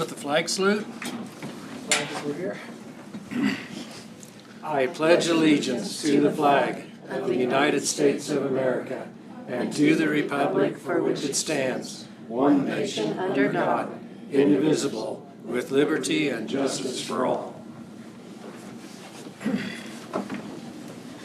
with the flag salute. Flag over here. I pledge allegiance to the flag of the United States of America and to the republic for which it stands, one nation under God, indivisible, with liberty and justice for all.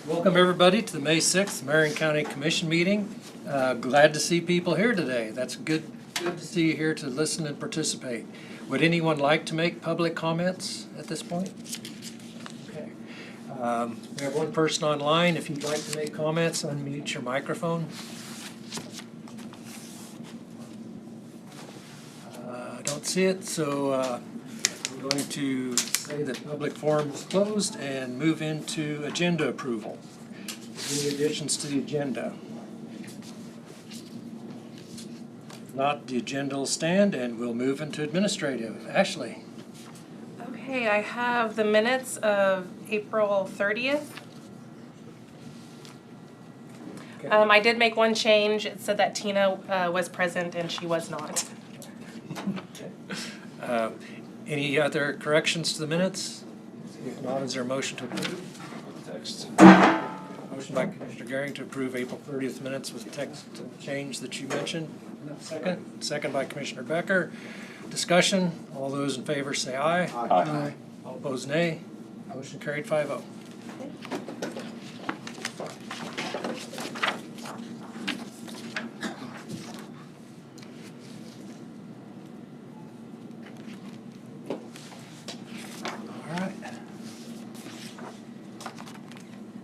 Welcome everybody to the May 6th Marion County Commission meeting. Glad to see people here today. That's good to see you here to listen and participate. Would anyone like to make public comments at this point? Okay. We have one person online. If you'd like to make comments, unmute your microphone. I don't see it, so I'm going to say that public forum is closed and move into agenda approval. Any additions to the agenda? If not, the agenda will stand and we'll move into administrative. Ashley. Okay, I have the minutes of April 30th. Okay. I did make one change. It said that Tina was present and she was not. Okay. Any other corrections to the minutes? If not, is there a motion to approve? Text. Motion by Commissioner Gehring to approve April 30th minutes with text change that you mentioned. Second. Second by Commissioner Becker. Discussion. All those in favor say aye. Aye. All opposed nay. Motion carried 5-0.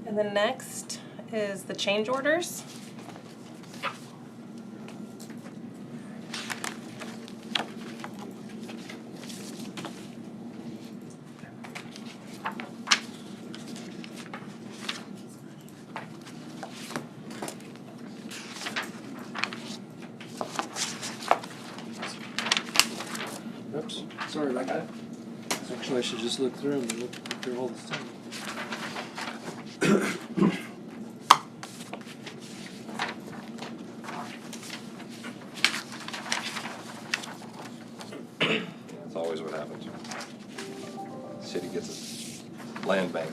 And the next is the change orders. Oops, sorry about that. Actually, I should just look through them and look through all the stuff. That's always what happens. City gets a land bank.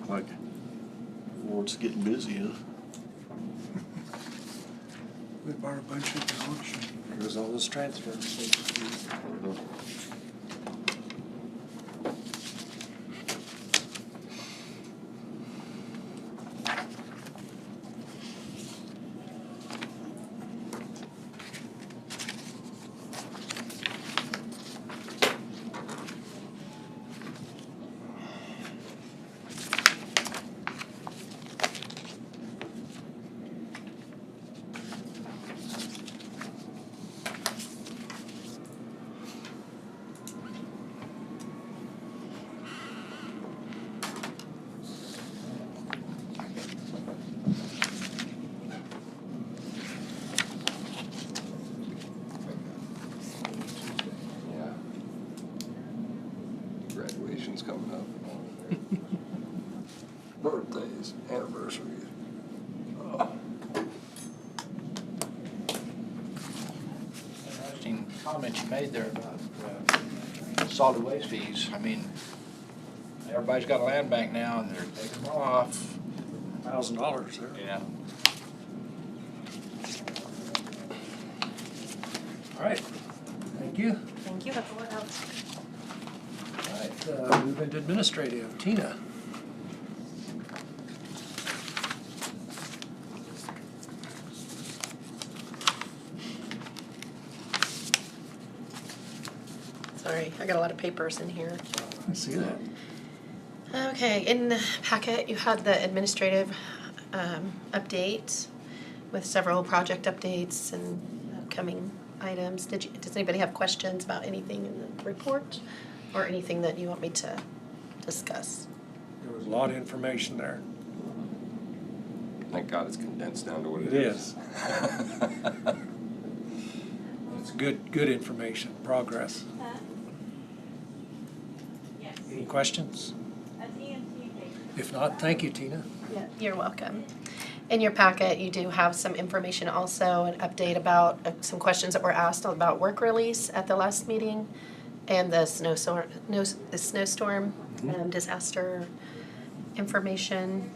Like, Ward's getting busy, huh? We bought a bunch at the auction. There's all those transfers. Yeah. Graduation's coming up. Birthdays, anniversaries. Oh. Interesting comment you made there about solid waste fees. I mean, everybody's got a land bank now and they're taking them off. $1,000 there. Yeah. All right. Thank you. Thank you, that's all I have. All right, move into administrative. Tina. Sorry, I got a lot of papers in here. I see that. Okay, in the packet, you had the administrative update with several project updates and upcoming items. Does anybody have questions about anything in the report or anything that you want me to discuss? There was a lot of information there. Thank God it's condensed down to what It it is. is. It's good information, progress. Any questions? If not, thank you, Tina. Yeah, you're welcome. In your packet, you do have some information also, an update about some questions that were asked about work release at the last meeting and the snowstorm disaster information.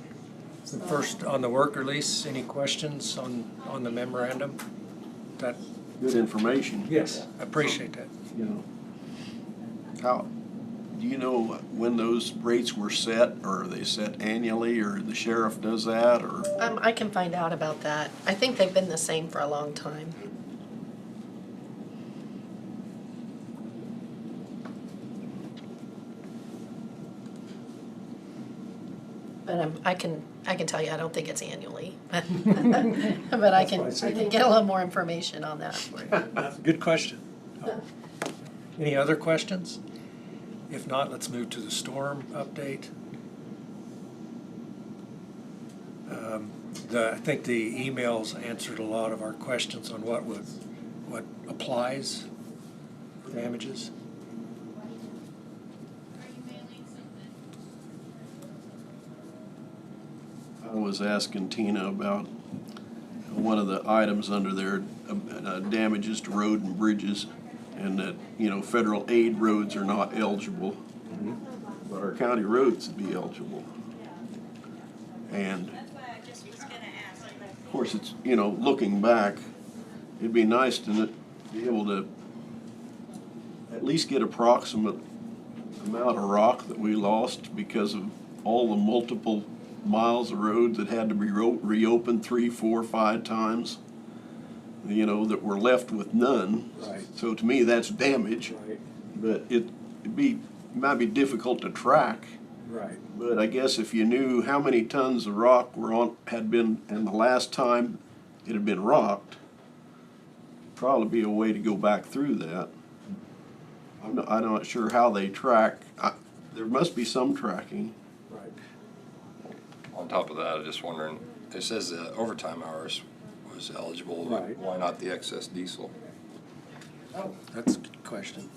First, on the work release, any questions on the memorandum? That, Good information. yes, I appreciate that. You know. How, do you know when those rates were set, or are they set annually, or the sheriff does that, or? I can find out about that. I think they've been the same for a long time. But I can tell you, I don't think it's annually. But I can get a little more information on that for you. Good question. Any other questions? If not, let's move to the storm update. I think the emails answered a lot of our questions on what applies for damages. I was asking Tina about one of the items under there, damages to road and bridges, and that, you know, federal aid roads are not eligible, but our county roads would be eligible. And of course, it's, you know, looking back, it'd be nice to be able to at least get approximate amount of rock that we lost because of all the multiple miles of road that had to be reopened 3, 4, 5 times, you know, that were left with none. Right. So to me, that's damage. Right. But it might be difficult to track. Right. But I guess if you knew how many tons of rock had been, and the last time it had been rocked, probably be a way to go back through that. I'm not sure how they track. There must be some tracking. Right. On top of that, I'm just wondering, it says overtime hours was eligible. Right. Why not the excess diesel? Oh, that's a good question.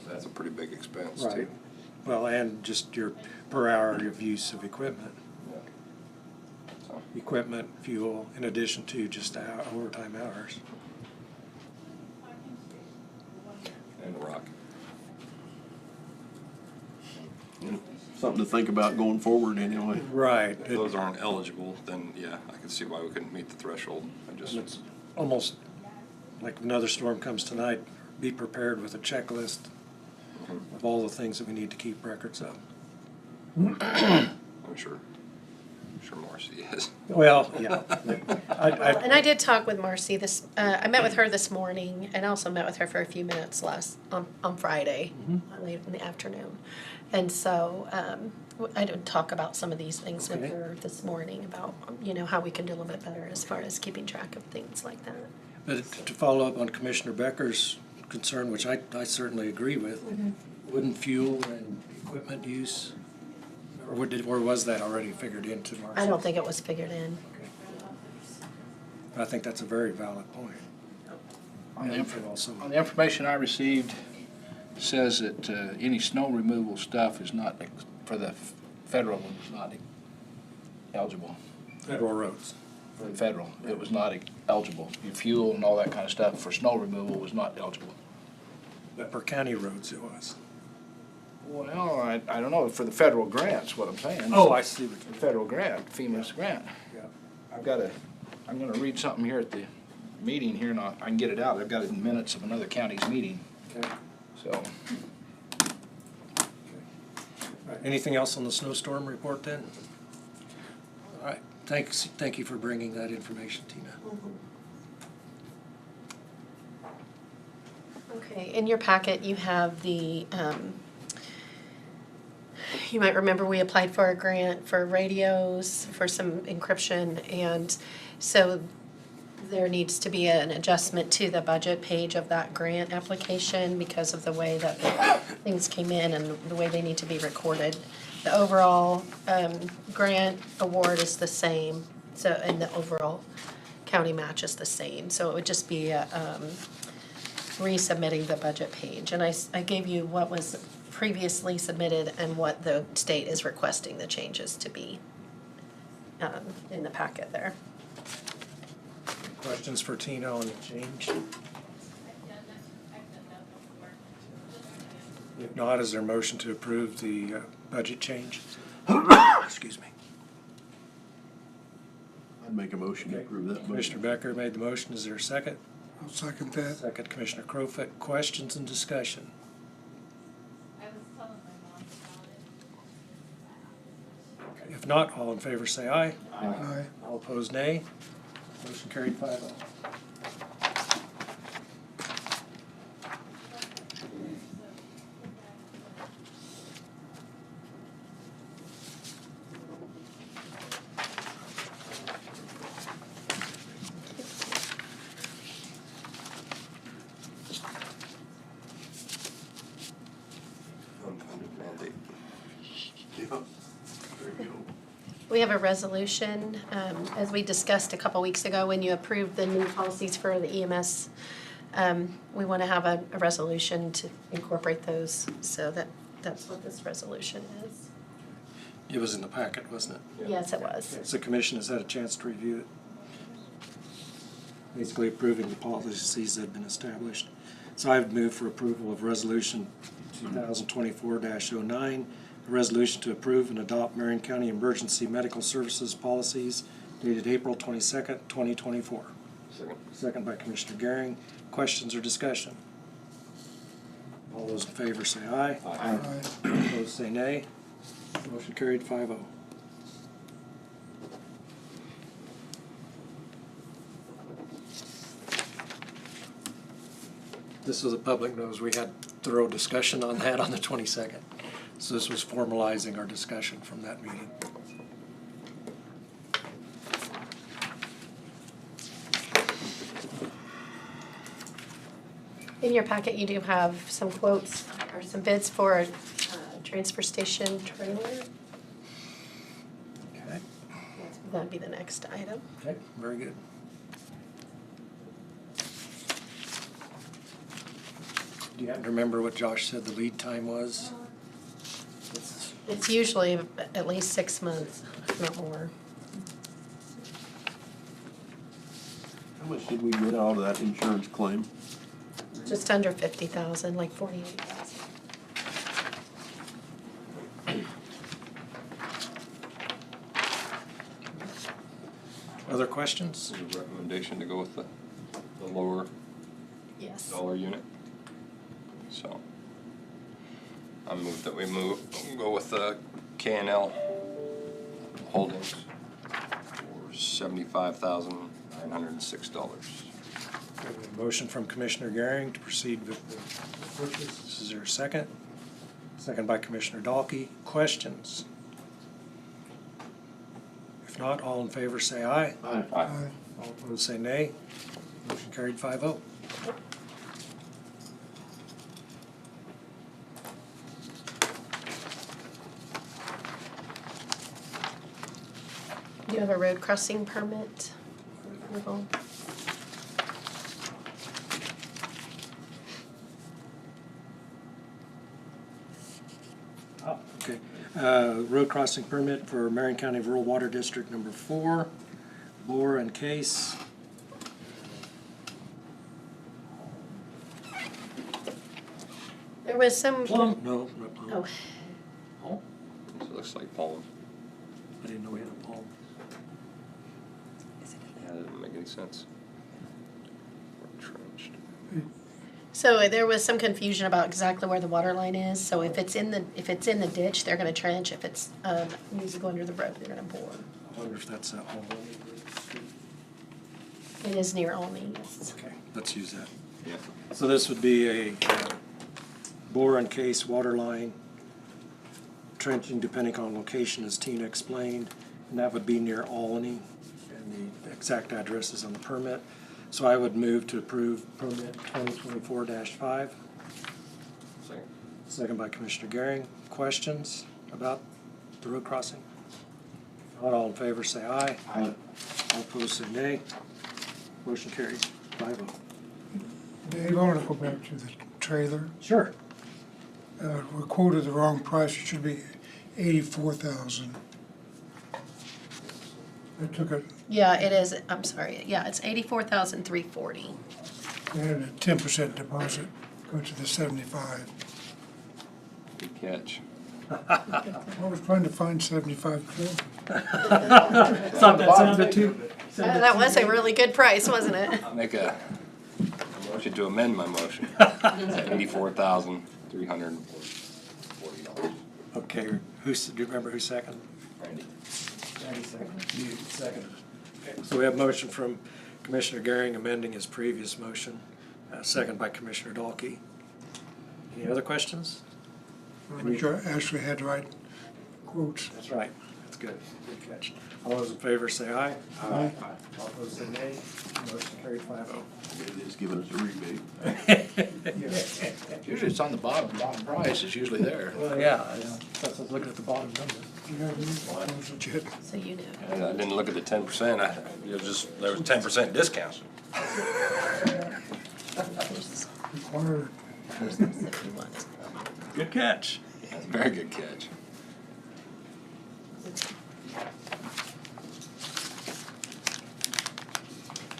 That's a pretty big expense Right. too. Well, and just your per hour of use of equipment. Yeah. So, Equipment, fuel, in addition to just the overtime hours. and rock. Something to think about going forward anyway. Right. If those aren't eligible, then yeah, I can see why we couldn't meet the threshold. It's almost like another storm comes tonight, be prepared with a checklist of all the things that we need to keep records of. I'm sure Marcy is. Well, yeah. And I did talk with Marcy I met with her this morning, and I also met with her for a few minutes on Friday, late in the afternoon. And so, I did talk about some of these things with Okay. her this morning about, you know, how we can do a little bit better as far as keeping track of things like that. But to follow up on Commissioner Becker's concern, which I certainly agree with, wouldn't fuel and equipment use, or was that already figured into Marcy? I don't think it was figured in. I think that's a very valid point. On the And also, On the information I received, says that any snow removal stuff is not, for the federal one, was not eligible. federal roads. For the federal, it was not eligible. Your fuel and all that kind of stuff for snow removal was not eligible. But for county roads it was. Well, I don't know, for the federal grants, what I'm saying. Oh, I see what The federal grant, FEMA's grant. Yeah. I'm gonna read something here at the meeting here, and I can get it out. I've got it in minutes of another county's meeting, Okay. so. All right. Anything else on the snowstorm report then? All right, thank you for bringing that information, Tina. Okay, in your packet, you have you might remember we applied for a grant for radios, for some encryption, and so there needs to be an adjustment to the budget page of that grant application because of the way that the things came in and the way they need to be recorded. The overall grant award is the same, so, and the overall county match is the same, so it would just be resubmitting the budget page. And I gave you what was previously submitted and what the state is requesting the changes to be. in the packet there. Questions for Tina on the change? If not, is there a motion to approve the budget change? Excuse me. I'd make a motion to approve that budget. Commissioner Becker made the motion. Is there a second? I'll second that. Second, Commissioner Crowfoot. Questions and discussion? I was telling my mom about it. If not, all in favor say aye. Aye. All opposed, nay. Motion carried 5-0. Unfunded mandate. Yeah. There you go. We have a resolution, as we discussed a couple weeks ago when you approved the new policies for the EMS. We want to have a resolution to incorporate those, so that's what this resolution is. It was in the packet, wasn't it? Yes, it was. So the commission has had a chance to review it. Basically approving the policies that have been established. So I've moved for approval of resolution 2024-09, a resolution to approve and adopt Marion County Emergency Medical Services policies dated April 22nd, 2024. Second. Second by Commissioner Gehring. Questions or discussion? All those in favor say aye. Aye. Opposed say nay. Motion carried 5-0. This so the public knows we had thorough discussion on that on the 22nd. So this was formalizing our discussion from that meeting. In your packet, you do have some quotes or some bids for a transfer station trailer. Okay. That'd be the next item. Okay, very good. Do you happen to remember what Josh said the lead time was? It's usually at least 6 months, if not more. How much did we get out of that insurance claim? Just under 50,000, like 48,000. Other questions? Is a recommendation to go with the lower Yes. dollar unit. So I move that we go with the K&L Holdings for $75,906. Motion from Commissioner Gehring to proceed with the purchase. Is there a second? Second by Commissioner Dahlke. Questions? If not, all in favor say aye. Aye. Aye. All opposed say nay. Motion carried 5-0. Do you have a road crossing permit for approval? Okay. Road crossing permit for Marion County Rural Water District Number 4, bore and case. There was some. Plum? No, not plum. Oh, Palm? It looks like pollen. I didn't know we had a palm. Yeah, that didn't make any sense. Or trenched. so there was some confusion about exactly where the water line is. So if it's in the ditch, they're gonna trench. If it's needs to go under the road, they're gonna bore. I wonder if that's that hole. It is near Olney. Yes. Okay, let's use that. Yeah. So this would be a bore and case water line, trenching depending on location, as Tina explained, and that would be near Albany, and the exact address is on the permit. So I would move to approve permit 2024-5. Second. Second by Commissioner Gehring. Questions about the road crossing? Not all in favor say aye. Aye. All opposed say nay. Motion carries 5-0. Dave, I want to go back to the trailer. Sure. We quoted the wrong price. It should be 84,000. They took it, Yeah, it is, I'm sorry, yeah, it's 84,340. they had a 10% deposit, go to the 75. Good catch. I was trying to find 75 trillion. Thought that sounded too. That was a really good price, wasn't it? I'll make a motion to amend my motion. $84,340. Okay, do you remember who seconded? Randy. Randy seconded. You seconded. Okay, so we have a motion from Commissioner Garing amending his previous motion, second by Commissioner Dalkey. Any other questions? Make sure Ashley had the right quotes. That's right. That's good. Good catch. All those in favor say aye. Aye. All opposed say nay. Motion carried 5-0. It is giving us a rebate. Usually it's on the bottom price is usually there. Well, yeah, I was looking at the bottom number. You have these ones that you had. So you know. And I didn't look at the 10%, there was 10% discount. Required. If you want. Good catch. That's a very good catch.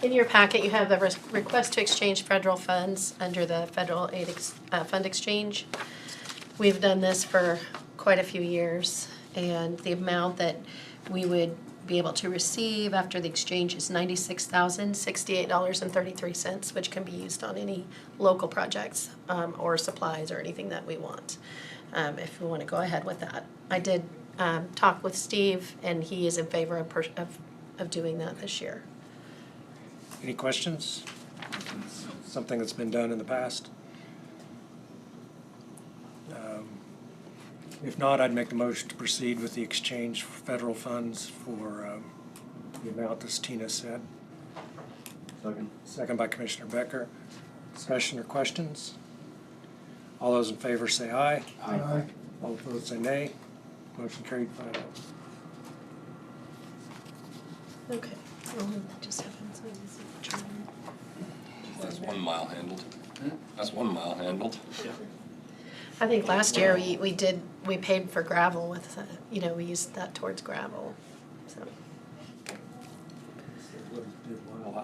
In your packet, you have the request to exchange federal funds under the federal aid fund exchange. We've done this for quite a few years, and the amount that we would be able to receive after the exchange is $96,068.33, which can be used on any local projects or supplies or anything that we want, if we want to go ahead with that. I did talk with Steve, and he is in favor of doing that this year. Any questions? Something that's been done in the past? If not, I'd make the motion to proceed with the exchange for federal funds for the amount that Tina said. Second. Second by Commissioner Becker. Discussion or questions? All those in favor say aye. Aye. All opposed say nay. Motion carried 5-0. Okay. Just have him sign this signature. That's 1 mile handled. That's 1 mile handled. I think last year we paid for gravel with, we used that towards gravel, so.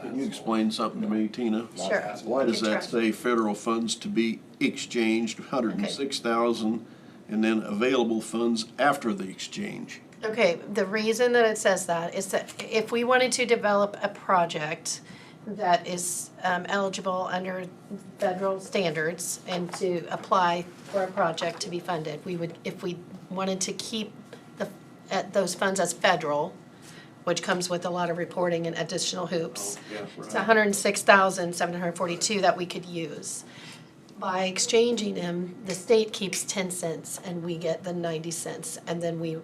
Can you explain something to me, Tina? Sure. Why does Good that try. say federal funds to be exchanged, 106,000, and then available funds after the exchange? Okay, the reason that it says that is that if we wanted to develop a project that is eligible under federal standards and to apply for a project to be funded, we would, if we wanted to keep those funds as federal, which comes with a lot of reporting and additional hoops, it's $106,742 that we could use. By exchanging them, the state keeps 10 cents and we get the 90 cents, and then we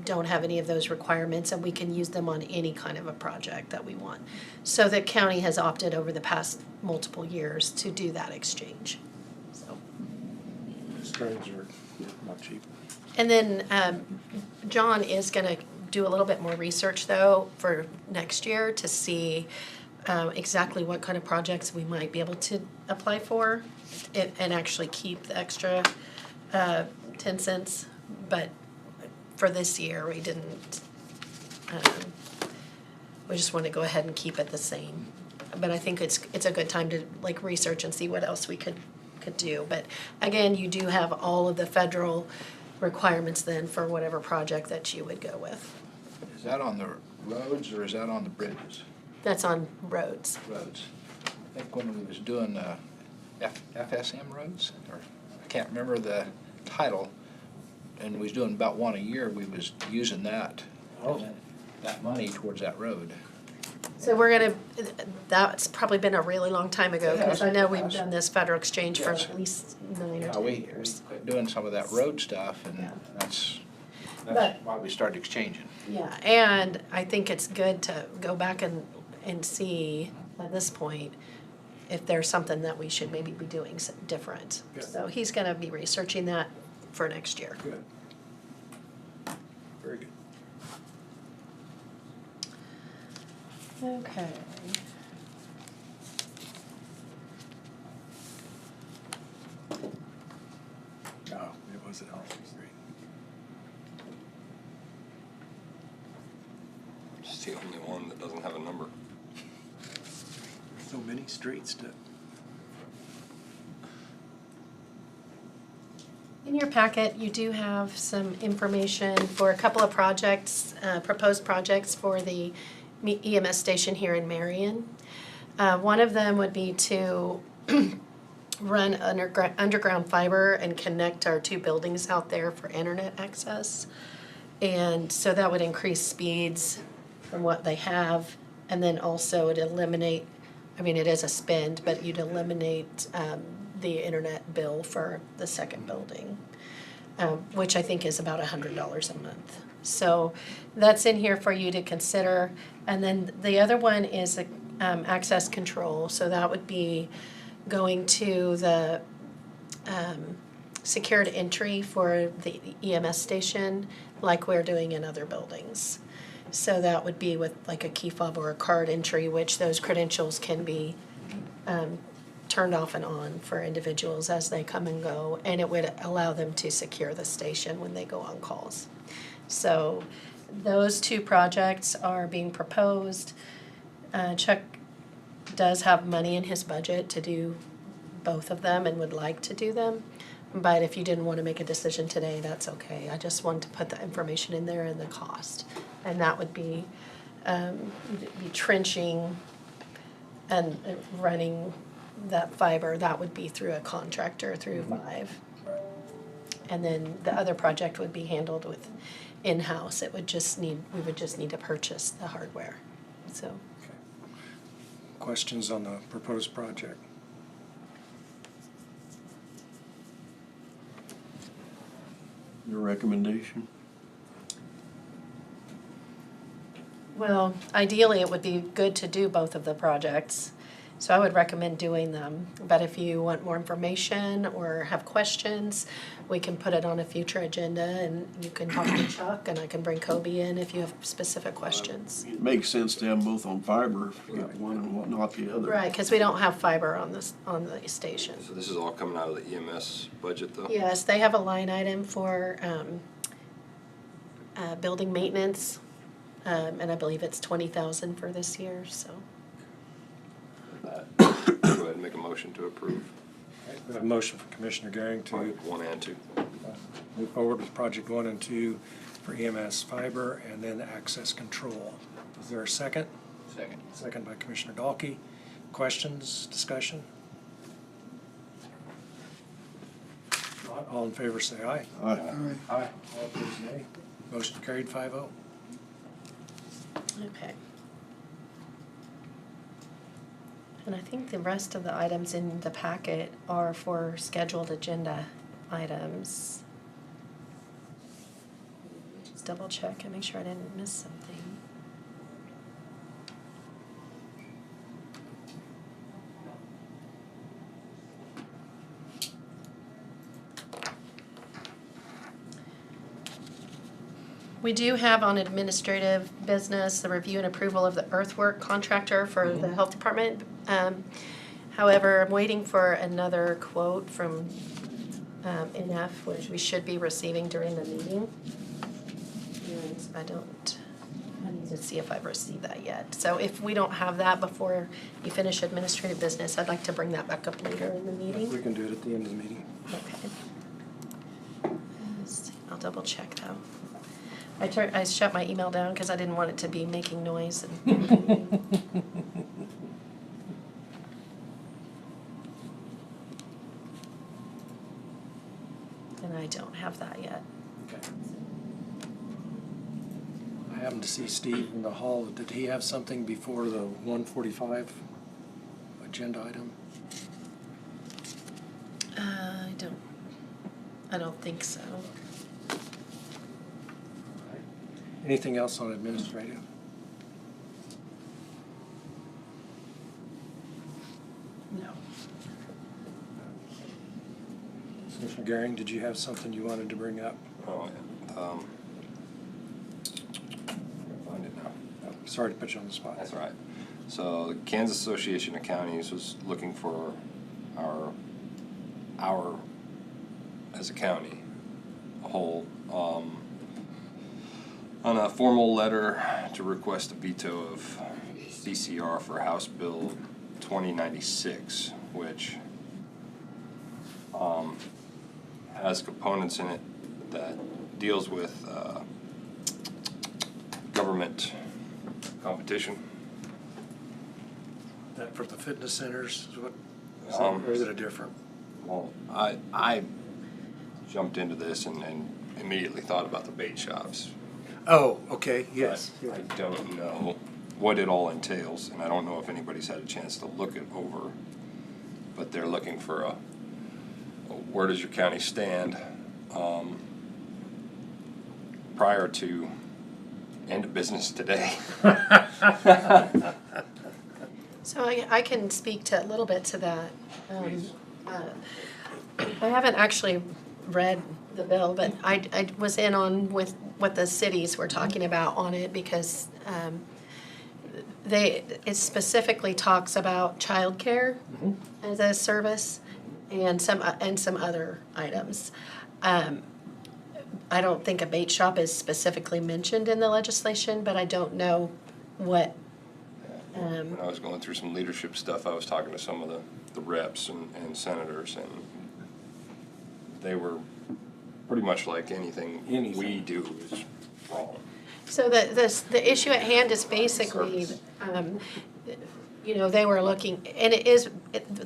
don't have any of those requirements, and we can use them on any kind of a project that we want. So the county has opted over the past multiple years to do that exchange, so. Strings are not cheap. And then John is gonna do a little bit more research though for next year to see exactly what kind of projects we might be able to apply for and actually keep the extra 10 cents, but for this year, we didn't, we just want to go ahead and keep it the same. But I think it's a good time to like research and see what else we could do. But again, you do have all of the federal requirements then for whatever project that you would go with. Is that on the roads or is that on the bridges? That's on roads. Roads. I think when we was doing FSM roads, or I can't remember the title, and we was doing about one a year, we was using that money towards that road. So we're gonna, that's probably been a really long time ago, because I know we've done this federal exchange for at least 9 or 10 We years. quit doing some of that road stuff, and Yeah. that's But- why we started exchanging. Yeah, and I think it's good to go back and see at this point if there's something that we should maybe be doing different. Good. So he's gonna be researching that for next year. Good. Very good. Okay. Oh, it was an Elm Street. It's the only one that doesn't have a number. So many streets to. In your packet, you do have some information for a couple of projects, proposed projects for the EMS station here in Marion. One of them would be to run underground fiber and connect our two buildings out there for internet access. And so that would increase speeds from what they have, and then also it eliminate, I mean, it is a spend, but you'd eliminate the internet bill for the second building, which I think is about $100 a month. So that's in here for you to consider. And then the other one is access control. So that would be going to the secured entry for the EMS station like we're doing in other buildings. So that would be with like a key fob or a card entry, which those credentials can be turned off and on for individuals as they come and go, and it would allow them to secure the station when they go on calls. So those two projects are being proposed. Chuck does have money in his budget to do both of them and would like to do them. But if you didn't want to make a decision today, that's okay. I just wanted to put the information in there and the cost. And that would be trenching and running that fiber. That would be through a contractor through Vive. And then the other project would be handled with in-house. We would just need to purchase the hardware. So. Questions on the proposed project? Your recommendation? Well, ideally, it would be good to do both of the projects, so I would recommend doing them. But if you want more information or have questions, we can put it on a future agenda, and you can talk to Chuck, and I can bring Kobe in if you have specific questions. It makes sense to have them both on fiber if you get one and not the other. Right, because we don't have fiber on the station. So this is all coming out of the EMS budget, though? Yes, they have a line item for building maintenance, and I believe it's $20,000 for this year, so. That. Go ahead and make a motion to approve We have a motion from Commissioner Garing to project 1 and 2. move forward with project 1 and 2 for EMS fiber and then access control. Is there a second? Second. Second by Commissioner Dahlke. Questions, discussion? Not all in favor say aye. Aye. Aye. All opposed nay. Motion carried 5-0. Okay. And I think the rest of the items in the packet are for scheduled agenda items. Just double check and make sure I didn't miss something. We do have on administrative business the review and approval of the earthwork contractor for the health department. However, I'm waiting for another quote from NF, which we should be receiving during the meeting. And I need to see if I've received that yet. So if we don't have that before you finish administrative business, I'd like to bring that back up later in the meeting. We can do it at the end of the meeting. Okay. I'll double check though. I shut my email down because I didn't want it to be making noise. And I don't have that yet. Okay. I happened to see Steve in the hall. Did he have something before the 1:45 agenda item? I don't think so. Anything else on administrative? No. Commissioner Garing, did you have something you wanted to bring up? Oh, yeah. Find it now. Sorry to put you on the spot. That's all right. So the Kansas Association of Counties was looking for our as a county, a whole, On a formal letter to request a veto of CCR for House Bill 2096, which has components in it that deals with government competition. That for the fitness centers is what, Um, or is it a different? Well, I jumped into this and immediately thought about the bait shops. Oh, okay, yes. I don't know what it all entails, and I don't know if anybody's had a chance to look it over, but they're looking for a where does your county stand prior to end of business today. So I can speak to a little bit to that. Please. I haven't actually read the bill, but I was in on with what the cities were talking about on it because it specifically talks about childcare as a service and some other items. I don't think a bait shop is specifically mentioned in the legislation, but I don't know what. When I was going through some leadership stuff, I was talking to some of the reps and senators, and they were pretty much like anything we do is wrong. So the issue at hand is basically, they were looking, and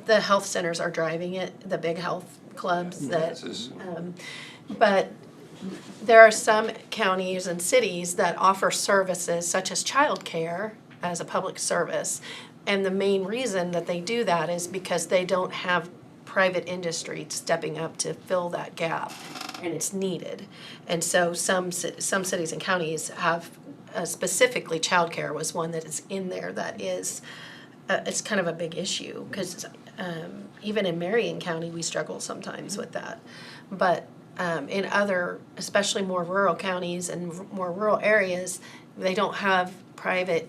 the health centers are driving it, the big health clubs that, but there are some counties and cities that offer services such as childcare as a public service. And the main reason that they do that is because they don't have private industry stepping up to fill that gap, and it's needed. And so some cities and counties have specifically childcare was one that is in there that is it's kind of a big issue because even in Marion County we struggle sometimes with that, but in other, especially more rural counties and more rural areas, they don't have private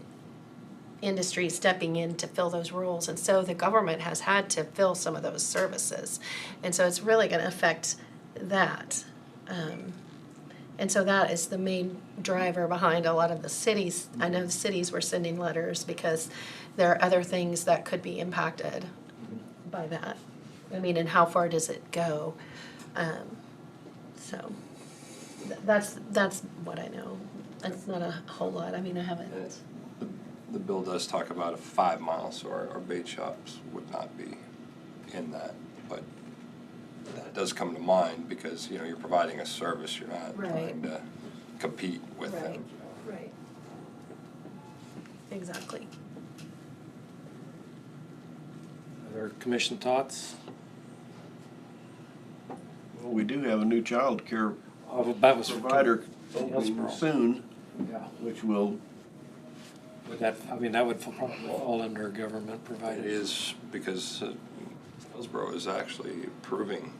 industry stepping in to fill those roles, and so the government has had to fill some of those services, and so it's really going to affect that, and so that is the main driver behind a lot of the cities. I know the cities were sending letters because there are other things that could be impacted by that. I mean, and how far does it go? So that's what I know. It's not a whole lot. I mean, I haven't. The bill does talk about a 5 mile, so our bait shops would not be in that, but that does come to mind because, you're providing a service, you're not trying to compete with them. Right. Exactly. Other commission thoughts? Well, we do have a new child care That was provider Hillsborough. opening soon, Yeah. which will, That would fall under government It provided. is because Hillsborough is actually approving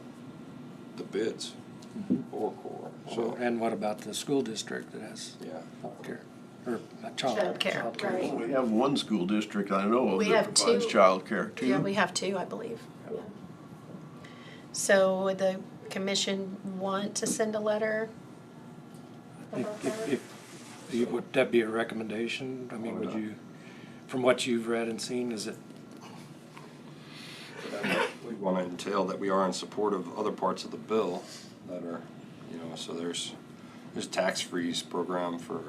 the bids for core, so, And what about the school district that has yeah. healthcare, or child Childcare, right. we have one school district I know of We that have provides two. child care too. Yeah, we have two, I believe. Yeah. So would the commission want to send a letter? Would that be a recommendation? I mean, would you, from what you've read and seen, is it? We want to entail that we are in support of other parts of the bill that are, so there's tax freeze program for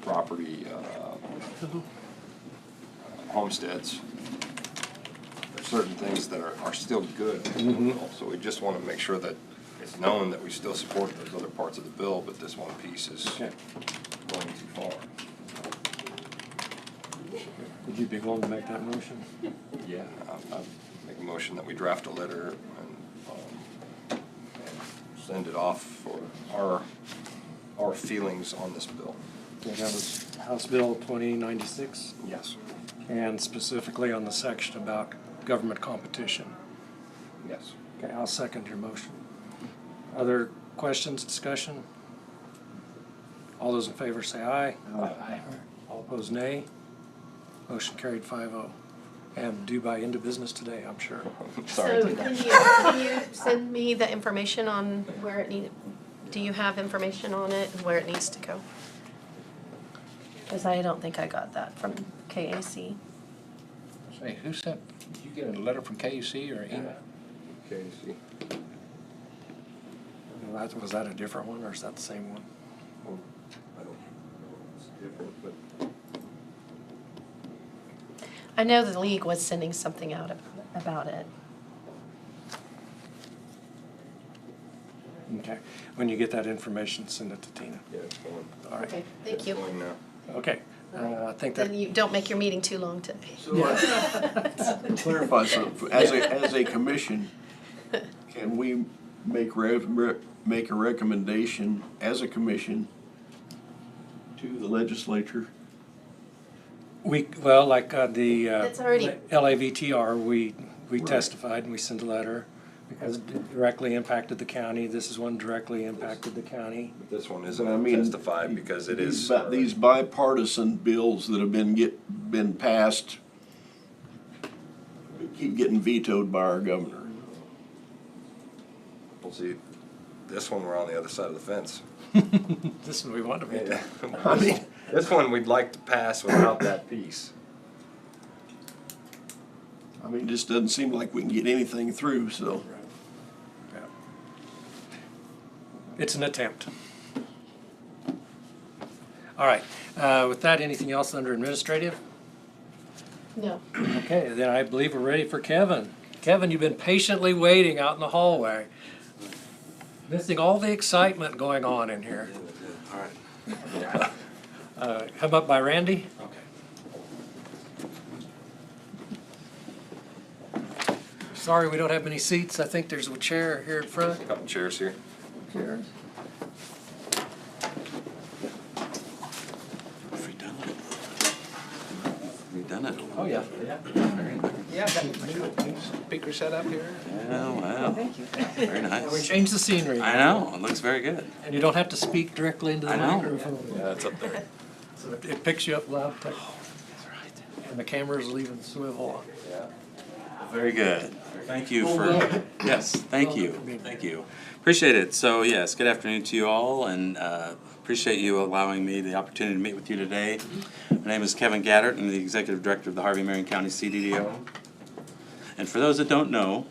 property homesteads. There's certain things that are still good in the bill, so we just want to make sure that it's known that we still support those other parts of the bill, but this one piece is Okay. going too far. Would you be willing to make that motion? Yeah, I'd make a motion that we draft a letter and send it off for our feelings on this bill. Okay, that was House Bill 2096, Yes. and specifically on the section about government competition. Yes. Okay, I'll second your motion. Other questions, discussion? All those in favor say aye. Aye. All opposed, nay. Motion carried 5-0. And due by end of business today, I'm sure. Sorry. So can you send me the information on where it Do you have information on it and where it needs to go? Because I don't think I got that from KAC. Say, who sent, did you get a letter from KUC or email? Okay, see. Was that a different one, or is that the same one? Well, I don't know if it's different, but I know the league was sending something out about it. Okay, when you get that information, send it to Tina. yeah, it's going. All right, Okay, thank you. Going now. okay. I think that, Then you don't make your meeting too long today. So clarify something, as a commission, can we make make a recommendation as a commission to the legislature? well, like the It's already- LAVTR, we testified and we sent a letter because it directly impacted the county. This is one directly impacted the county. But this one But I isn't mean, testified because it is. These bipartisan bills that have been passed keep getting vetoed by our governor. Well, see, this one, we're on the other side of the fence. This one we want to be. I mean, This one we'd like to pass without that piece. it just doesn't seem like we can get anything through, so. Yeah. It's an attempt. All right, with that, anything else under administrative? No. Okay, then I believe we're ready for Kevin. Kevin, you've been patiently waiting out in the hallway. Missing all the excitement going on in here. All right. Come up by Randy. Okay. Sorry, we don't have many seats. I think there's a chair here in front. Couple chairs here. Chairs. We've done it. Oh, yeah. Yeah, I got new speaker set up here. Oh, wow. Thank you. Very We nice. changed the scenery. I know, it looks very good. And you don't have to speak directly into the I know. microphone. Yeah, it's up there. So it picks you up loud, That's right. and the camera's leaving swivel on. Yeah. Very good. Thank you for, yes, thank you, thank you. Appreciate it. So, yes, good afternoon to you all, and appreciate you allowing me the opportunity to meet with you today. My name is Kevin Gaddert. I'm the Executive Director of the Harvey-Marion County CDDO. And for those that don't know,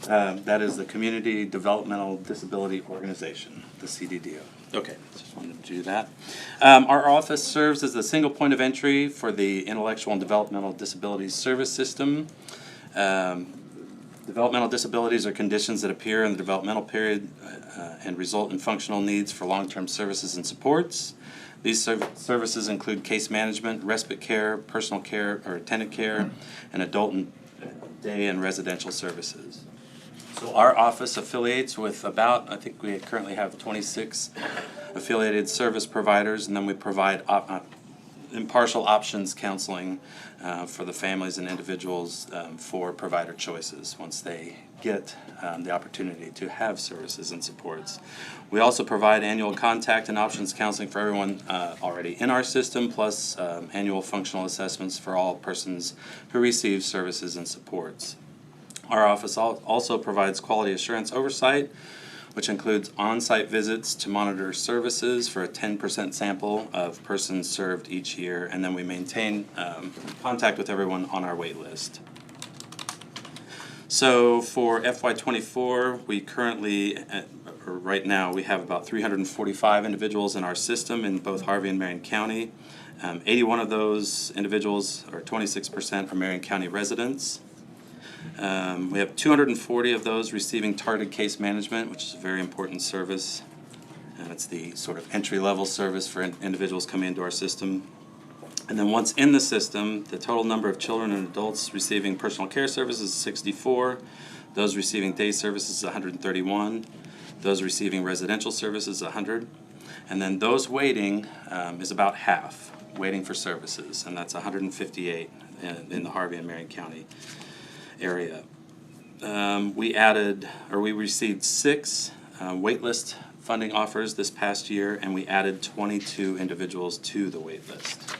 that is the Community Developmental Disability Organization, the CDDO. Okay, just wanted to do that. Our office serves as the single point of entry for the Intellectual and Developmental Disabilities Service System. Developmental disabilities are conditions that appear in the developmental period and result in functional needs for long-term services and supports. These services include case management, respite care, personal care or attendant care, and adult and day and residential services. So our office affiliates with about, I think we currently have 26 affiliated service providers, and then we provide impartial options counseling for the families and individuals for provider choices once they get the opportunity to have services and supports. We also provide annual contact and options counseling for everyone already in our system, plus annual functional assessments for all persons who receive services and supports. Our office also provides quality assurance oversight, which includes on-site visits to monitor services for a 10% sample of persons served each year, and then we maintain contact with everyone on our wait list. So for FY24, we currently, or right now, we have about 345 individuals in our system in both Harvey and Marion County. 81 of those individuals, or 26%, are Marion County residents. We have 240 of those receiving targeted case management, which is a very important service. And it's the sort of entry-level service for individuals coming into our system. And then once in the system, the total number of children and adults receiving personal care services is 64. Those receiving day services is 131. Those receiving residential services is 100. And then those waiting is about half, waiting for services. And that's 158 in the Harvey and Marion County area. We received 6 waitlist funding offers this past year, and we added 22 individuals to the waitlist.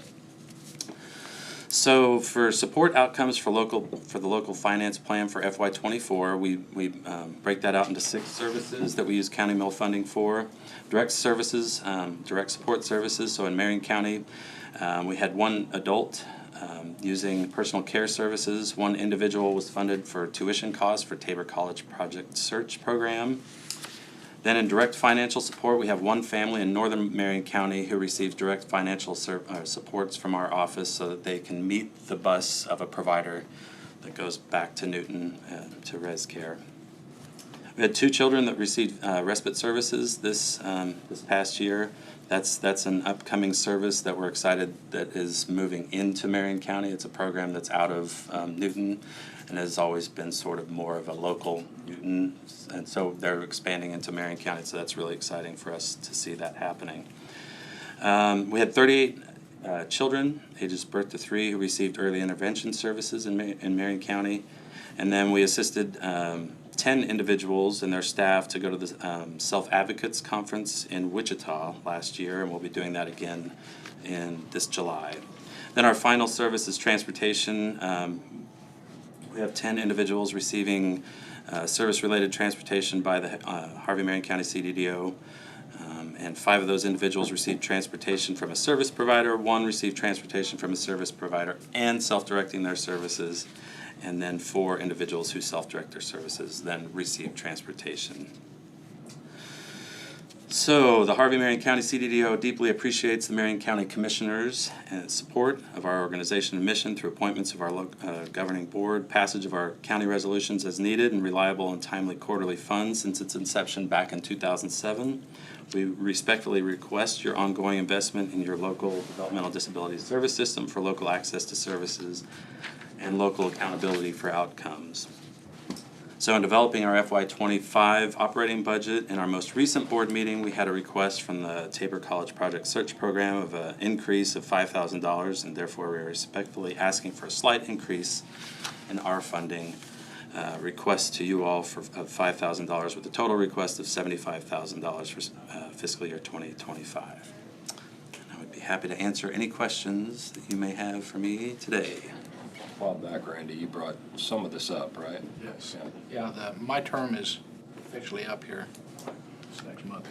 So for support outcomes for the local finance plan for FY '24, we break that out into 6 services that we use county mill funding for. Direct services, direct support services. So in Marion County, we had 1 adult using personal care services. 1 individual was funded for tuition costs for Tabor College Project Search Program. Then in direct financial support, we have 1 family in northern Marion County who receives direct financial supports from our office so that they can meet the bus of a provider that goes back to Newton to res care. We had 2 children that received respite services this past year. That's an upcoming service that we're excited that is moving into Marion County. It's a program that's out of Newton and has always been sort of more of a local Newton, and so they're expanding into Marion County, so that's really exciting for us to see that happening. We had 38 children, ages birth to 3, who received early intervention services in Marion County, and then we assisted 10 individuals and their staff to go to the Self-Advocates Conference in Wichita last year, and we'll be doing that again in this July. Then our final service is transportation. We have 10 individuals receiving service-related transportation by the Harvey Marion County CDDO, and 5 of those individuals received transportation from a service provider, 1 received transportation from a service provider and self-directing their services, and then 4 individuals who self-direct their services then receive transportation. So the Harvey Marion County CDDO deeply appreciates the Marion County Commissioners and support of our organization and mission through appointments of our governing board, passage of our county resolutions as needed, and reliable and timely quarterly funds since its inception back in 2007. We respectfully request your ongoing investment in your local developmental disability service system for local access to services and local accountability for outcomes. So in developing our FY '25 operating budget, in our most recent board meeting, we had a request from the Tabor College Project Search Program of an increase of $5,000, and therefore we are respectfully asking for a slight increase in our funding request to you all of $5,000 with a total request of $75,000 for fiscal year 2025. And I would be happy to answer any questions that you may have for me today. A while back, Randy, you brought some of this up, right? Yes. Yeah, my term is officially up here this next month.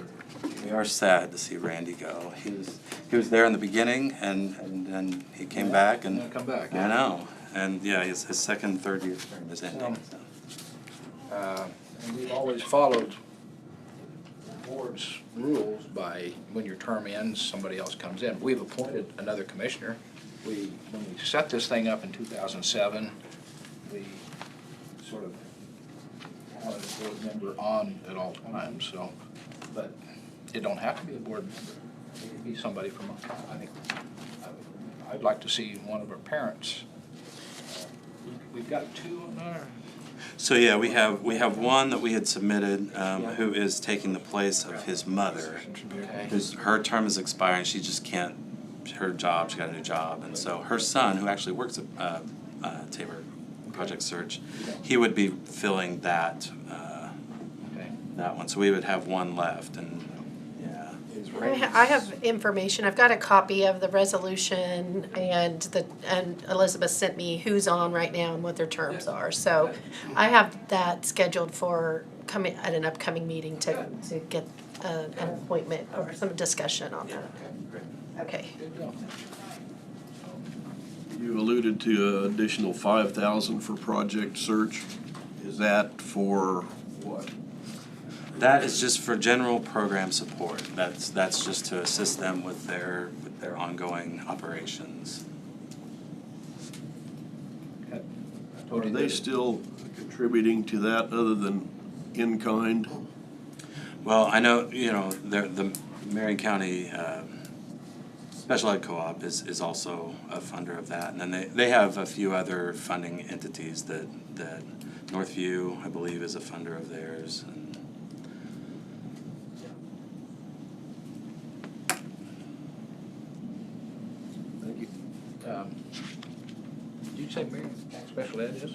We are sad to see Randy go. He was there in the beginning, and then he came back, and Come back. I know, and yeah, his second, third year term is ending. And we've always followed the board's rules by when your term ends, somebody else comes in. We've appointed another commissioner. When we set this thing up in 2007, we sort of wanted a board member on at all times, so, but it don't have to be a board member. It could be somebody from, I think, I'd like to see one of our parents. We've got 2 on our. So yeah, we have one that we had submitted who is taking the place of his mother. Okay. Her term is expiring. She just can't. Her job. She got a new job, and so her son, who actually works at Tabor Project Search, he would be filling that that one. So we would have 1 left, and yeah. I have information. I've got a copy of the resolution, and Elizabeth sent me who's on right now and what their terms are. So I have that scheduled for coming at an upcoming meeting to get an appointment or some discussion on that. Okay. You alluded to an additional 5,000 for Project Search. Is that for what? That is just for general program support. That's just to assist them with their ongoing operations. Are they still contributing to that other than in kind? Well, I know, the Marion County Special Ed Co-op is also a funder of that, and then they have a few other funding entities that Northview, I believe, is a funder of theirs. And Thank you. Did you say Marion Special Ed is?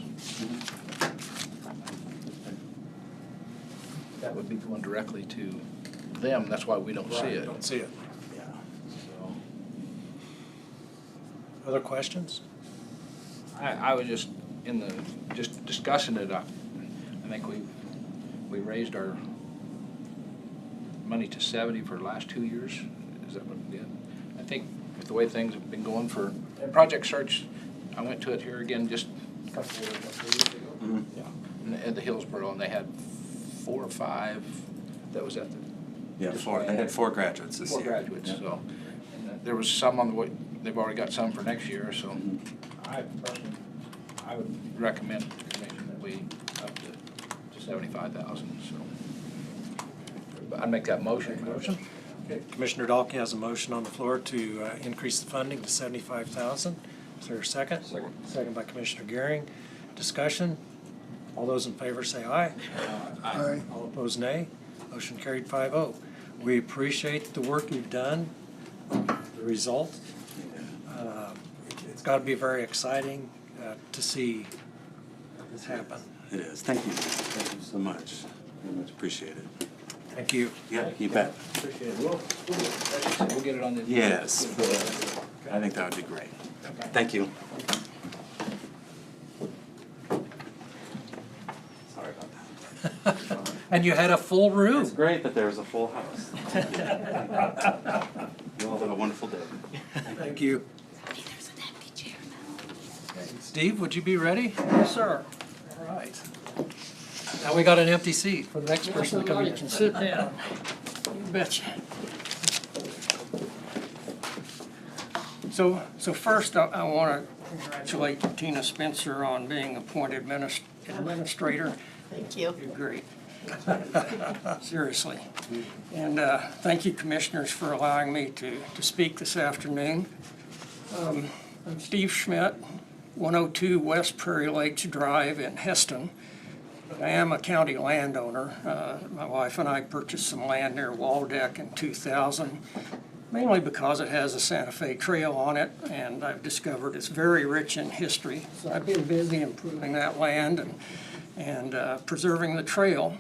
That would be going directly to them. That's why we don't see it. Don't see it. yeah. Other questions? I was just just discussing it, I think we raised our money to 70 for the last 2 years. Is that what we did? I think with the way things have been going for Project Search, I went to it here again just a couple of years ago. Mm-hmm. Yeah, at the Hillsborough, and they had 4 or 5 that was at the. Yeah, they had 4 graduates this year. 4 graduates, Yeah. so, and there was some on the way, they've already got some for next year, so I would recommend to the commission that we up to 75,000, so. But I'd make that motion. Okay, Commissioner Dahlke has a motion on the floor to increase the funding to $75,000. Is there a second? Second. Second by Commissioner Gehring. Discussion? All those in favor say aye. Aye. All opposed, nay. Motion carried 5-0. We appreciate the work you've done, the result. It's got to be very exciting to see this happen. It is. Thank you. Thank you so much. Very much appreciated. Thank you. Yeah, you bet. Appreciate it. We'll get it on the. Yes. I think that would be great. Thank you. Sorry about that. And you had a full room. It's great that there was a full house. You all have a wonderful day. Thank you. There's an empty chair. Steve, would you be ready? Yes, sir. All right. Now we got an empty seat for the next person to come in. You can sit down. You betcha. So first, I want to congratulate Tina Spencer on being appointed administrator. Thank you. You're great. Seriously. And thank you, commissioners, for allowing me to speak this afternoon. I'm Steve Schmidt, 102 West Prairie Lakes Drive in Heston. I am a county landowner. My wife and I purchased some land near Waldeck in 2000, mainly because it has a Santa Fe Trail on it, and I've discovered it's very rich in history. So I've been busy improving that land and preserving the trail.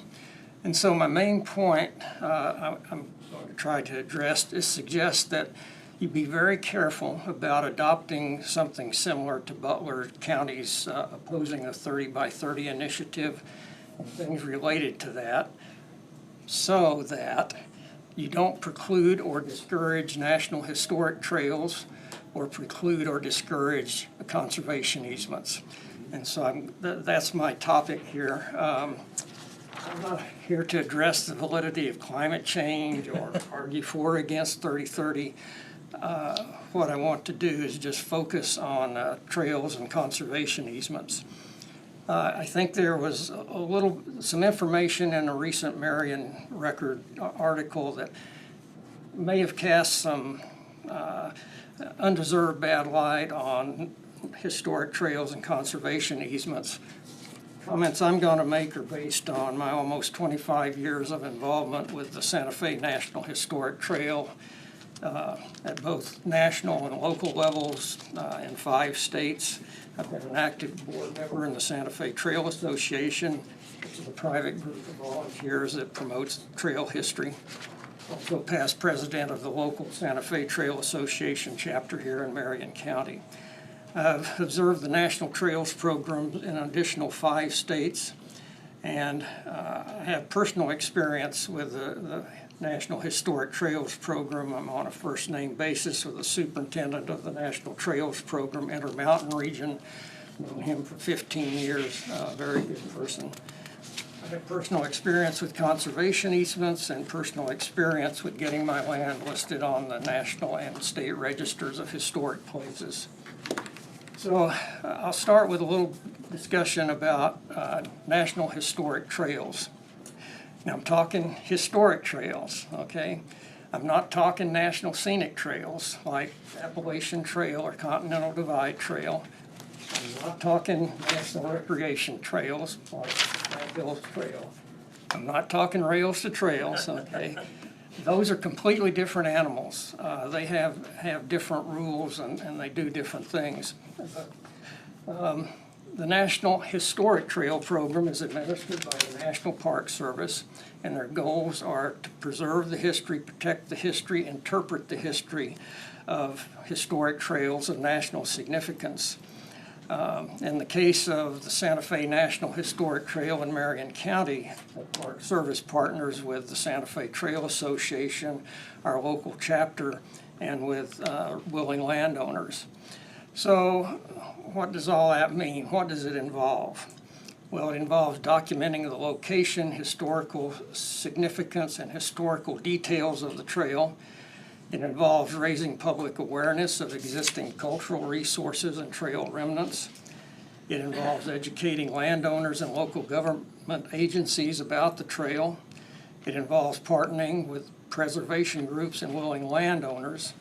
And so my main point I'm going to try to address is suggest that you be very careful about adopting something similar to Butler County's opposing a 30 by 30 initiative and things related to that, so that you don't preclude or discourage national historic trails or preclude or discourage conservation easements. And so that's my topic here. I'm not here to address the validity of climate change or argue for or against 3030. What I want to do is just focus on trails and conservation easements. I think there was some information in a recent Marion Record article that may have cast some undeserved bad light on historic trails and conservation easements. Comments I'm going to make are based on my almost 25 years of involvement with the Santa Fe National Historic Trail at both national and local levels in 5 states. I've been an active board member in the Santa Fe Trail Association, which is a private group of volunteers that promotes trail history. Also past president of the local Santa Fe Trail Association chapter here in Marion County. I've observed the National Trails Program in an additional 5 states, and I have personal experience with the National Historic Trails Program. I'm on a first-name basis with the superintendent of the National Trails Program, Intermountain Region. Known him for 15 years, a very good person. I have personal experience with conservation easements and personal experience with getting my land listed on the national and state registers of historic places. So I'll start with a little discussion about National Historic Trails. Now, I'm talking historic trails, okay? I'm not talking National Scenic Trails like Appalachian Trail or Continental Divide Trail. I'm not talking National Recreation Trails like Black Hills Trail. I'm not talking Rails to Trails, okay? Those are completely different animals. They have different rules and they do different things. The National Historic Trail Program is administered by the National Park Service, and their goals are to preserve the history, protect the history, interpret the history of historic trails of national significance. In the case of the Santa Fe National Historic Trail in Marion County, the Park Service partners with the Santa Fe Trail Association, our local chapter, and with willing landowners. So what does all that mean? What does it involve? Well, it involves documenting the location, historical significance, and historical details of the trail. It involves raising public awareness of existing cultural resources and trail remnants. It involves educating landowners and local government agencies about the trail. It involves partnering with preservation groups and willing landowners.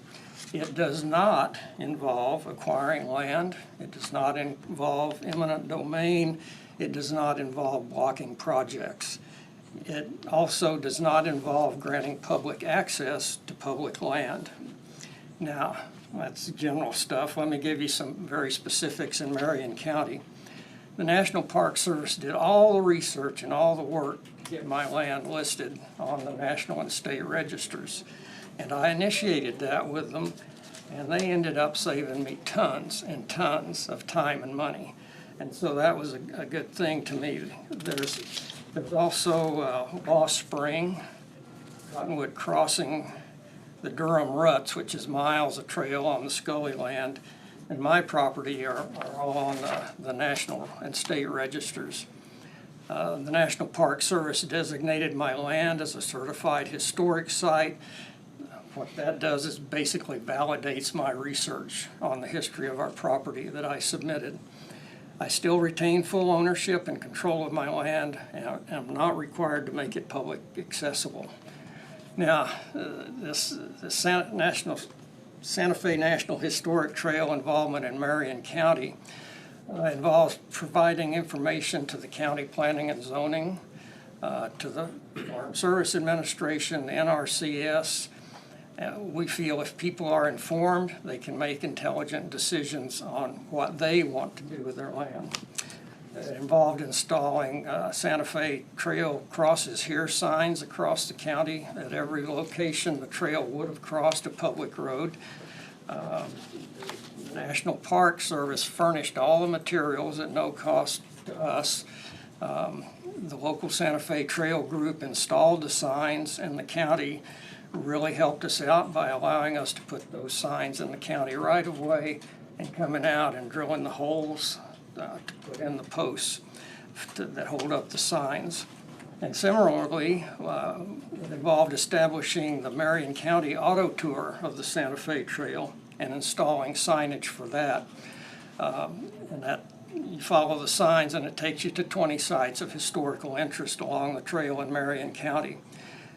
It does not involve acquiring land. It does not involve eminent domain. It does not involve blocking projects. It also does not involve granting public access to public land. Now, that's general stuff. Let me give you some very specifics in Marion County. The National Park Service did all the research and all the work to get my land listed on the national and state registers. And I initiated that with them, and they ended up saving me tons and tons of time and money. And so that was a good thing to me. There's also Lost Spring, Cottonwood Crossing, the Durham Ruts, which is miles of trail on the Scully land, and my property are all on the national and state registers. The National Park Service designated my land as a certified historic site. What that does is basically validates my research on the history of our property that I submitted. I still retain full ownership and control of my land, and I'm not required to make it public accessible. Now, the Santa Fe National Historic Trail involvement in Marion County involves providing information to the county planning and zoning, to the Farm Service Administration, the NRCS. We feel if people are informed, they can make intelligent decisions on what they want to do with their land. It involved installing Santa Fe Trail crosses here signs across the county. At every location the trail would have crossed a public road. The National Park Service furnished all the materials at no cost to us. The local Santa Fe Trail group installed the signs, and the county really helped us out by allowing us to put those signs in the county right of way and coming out and drilling the holes to put in the posts that hold up the signs. And similarly, it involved establishing the Marion County Auto Tour of the Santa Fe Trail and installing signage for that. And that you follow the signs and it takes you to 20 sites of historical interest along the trail in Marion County.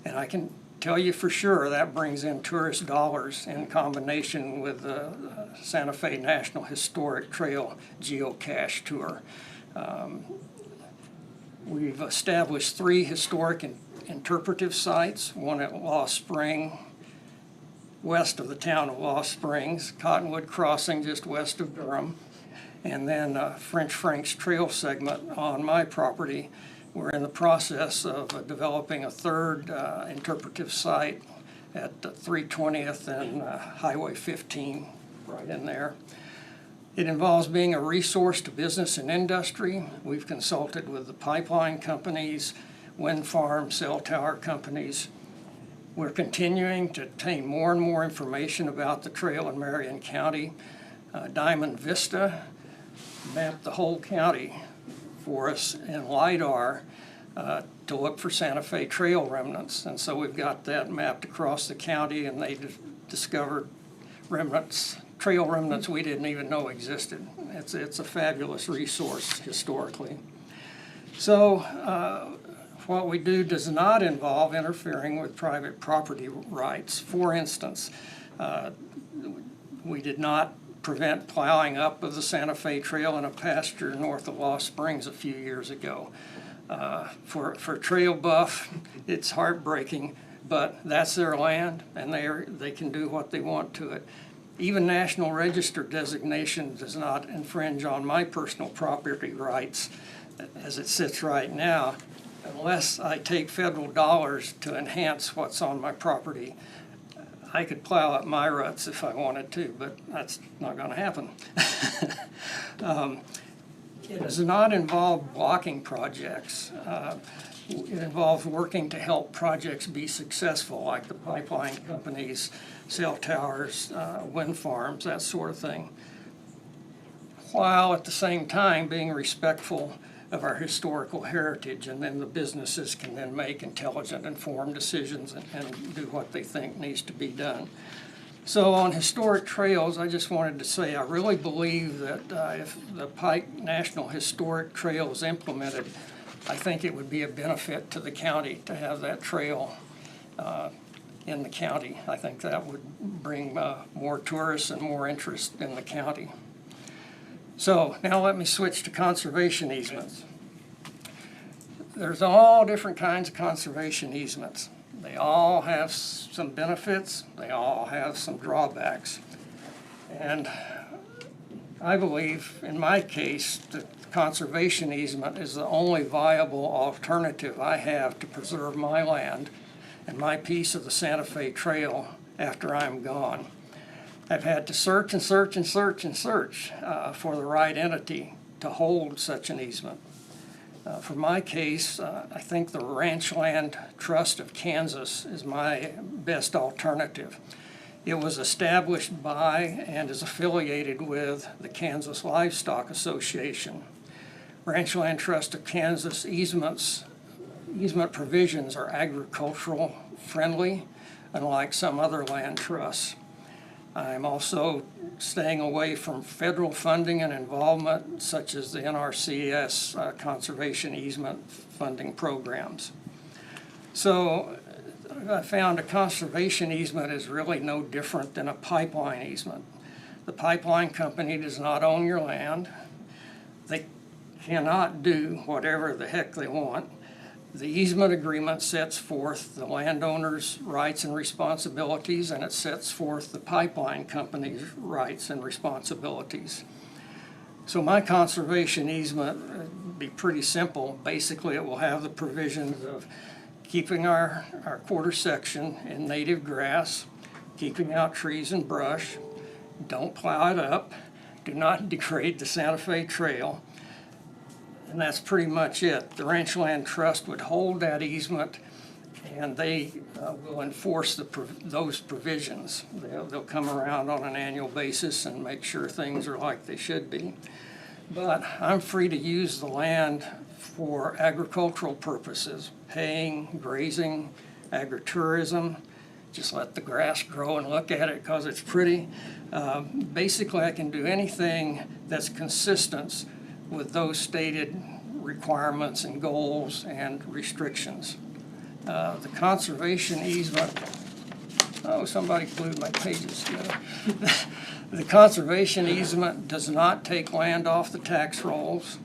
And I can tell you for sure that brings in tourist dollars in combination with the Santa Fe National Historic Trail geocache tour. We've established 3 historic interpretive sites, one at Lost Spring, west of the town of Lost Springs, Cottonwood Crossing just west of Durham, and then French Frank's Trail segment on my property. We're in the process of developing a 3rd interpretive site at 320th and Highway 15, right in there. It involves being a resource to business and industry. We've consulted with the pipeline companies, wind farm, cell tower companies. We're continuing to obtain more and more information about the trail in Marion County. Diamond Vista mapped the whole county for us in LiDAR to look for Santa Fe Trail remnants. And so we've got that mapped across the county, and they discovered remnants, trail remnants we didn't even know existed. It's a fabulous resource historically. So what we do does not involve interfering with private property rights. For instance, we did not prevent plowing up of the Santa Fe Trail in a pasture north of Lost Springs a few years ago. For trail buff, it's heartbreaking, but that's their land, and they can do what they want to it. Even National Register designation does not infringe on my personal property rights as it sits right now, unless I take federal dollars to enhance what's on my property. I could plow up my ruts if I wanted to, but that's not gonna happen. It does not involve blocking projects. It involves working to help projects be successful, like the pipeline companies, cell towers, wind farms, that sort of thing, while at the same time being respectful of our historical heritage, and then the businesses can then make intelligent, informed decisions and do what they think needs to be done. So on historic trails, I just wanted to say I really believe that if the Pike National Historic Trail is implemented, I think it would be a benefit to the county to have that trail in the county. I think that would bring more tourists and more interest in the county. So now let me switch to conservation easements. There's all different kinds of conservation easements. They all have some benefits, they all have some drawbacks. And I believe, in my case, that conservation easement is the only viable alternative I have to preserve my land and my piece of the Santa Fe Trail after I'm gone. I've had to search and search and search and search for the right entity to hold such an easement. For my case, I think the Ranchland Trust of Kansas is my best alternative. It was established by and is affiliated with the Kansas Livestock Association. Ranchland Trust of Kansas easement provisions are agricultural friendly, unlike some other land trusts. I'm also staying away from federal funding and involvement, such as the NRCS conservation easement funding programs. So I found a conservation easement is really no different than a pipeline easement. The pipeline company does not own your land. They cannot do whatever the heck they want. The easement agreement sets forth the landowner's rights and responsibilities, and it sets forth the pipeline company's rights and responsibilities. So my conservation easement would be pretty simple. Basically, it will have the provisions of keeping our quarter section in native grass, keeping out trees and brush, don't plow it up, do not degrade the Santa Fe Trail, and that's pretty much it. The Ranchland Trust would hold that easement, and they will enforce those provisions. They'll come around on an annual basis and make sure things are like they should be. But I'm free to use the land for agricultural purposes, haying, grazing, agritourism. Just let the grass grow and look at it because it's pretty. Basically, I can do anything that's consistent with those stated requirements and goals and restrictions. The conservation easement, oh, somebody glued my pages together. The conservation easement does not take land off the tax rolls.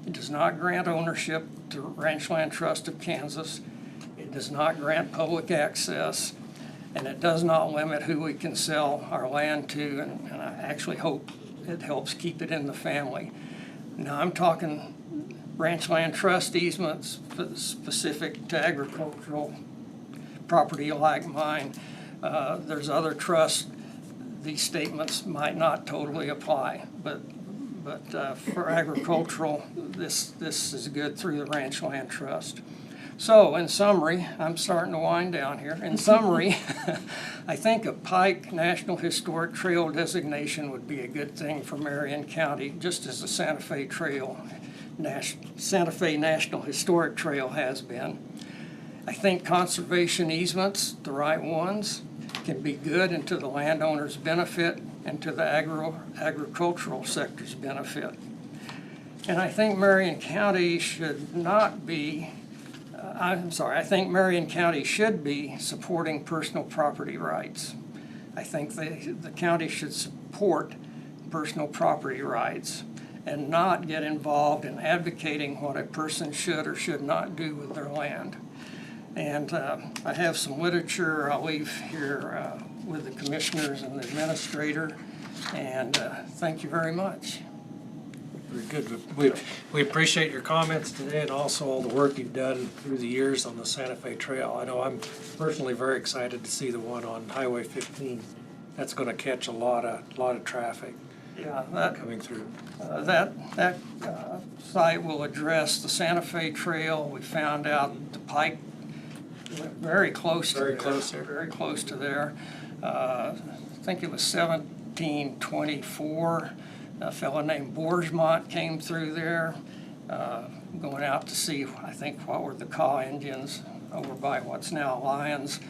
It does not grant ownership to Ranchland Trust of Kansas. It does not grant public access, and it does not limit who we can sell our land to, and I actually hope it helps keep it in the family. Now, I'm talking Ranchland Trust easements specific to agricultural property like mine. There's other trusts, these statements might not totally apply, but for agricultural, this is good through the Ranchland Trust. So in summary, I'm starting to wind down here. In summary, I think a Pike National Historic Trail designation would be a good thing for Marion County, just as the Santa Fe National Historic Trail has been. I think conservation easements, the right ones, can be good and to the landowner's benefit and to the agricultural sector's benefit. And I think Marion County should not be I think Marion County should be supporting personal property rights. I think the county should support personal property rights and not get involved in advocating what a person should or should not do with their land. And I have some literature I'll leave here with the commissioners and the administrator, and thank you very much. Very good. We appreciate your comments today and also all the work you've done through the years on the Santa Fe Trail. I know I'm personally very excited to see the one on Highway 15. That's gonna catch a lot of traffic Yeah, that, coming through. that site will address the Santa Fe Trail. We found out the Pike went very close to Very there. close there. Very close to there. I think it was 1724. A fellow named Bourgemont came through there, going out to see, I think, what were the Caw engines over by what's now Lyons.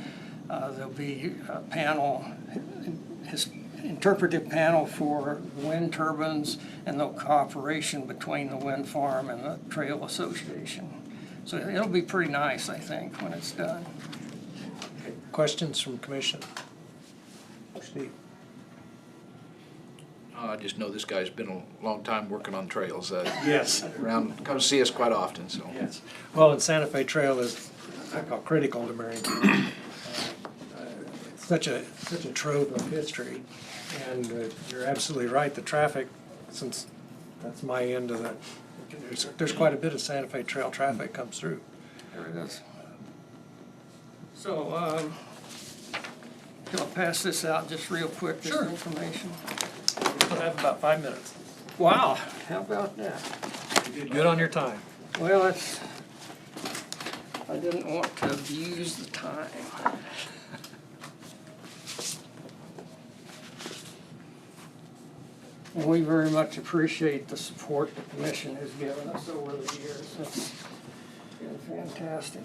There'll be a panel, his interpretive panel for wind turbines and the cooperation between the wind farm and the Trail Association. So it'll be pretty nice, I think, when it's done. Questions from commission? Steve? I just know this guy's been a long time working on trails. Yes. Around, comes to see us quite often, so. Yes. Well, and Santa Fe Trail is, I call critical to Marion County. It's such a trove of history, and you're absolutely right, the traffic, since that's my end of the, there's quite a bit of Santa Fe Trail traffic comes through. There it is. So, can I pass this out just real quick, this Sure. information? We'll have about 5 minutes. Wow, how about that? You did good on your time. Well, it's, I didn't want to abuse the time. And we very much appreciate the support the commission has given us over the years. It's been fantastic.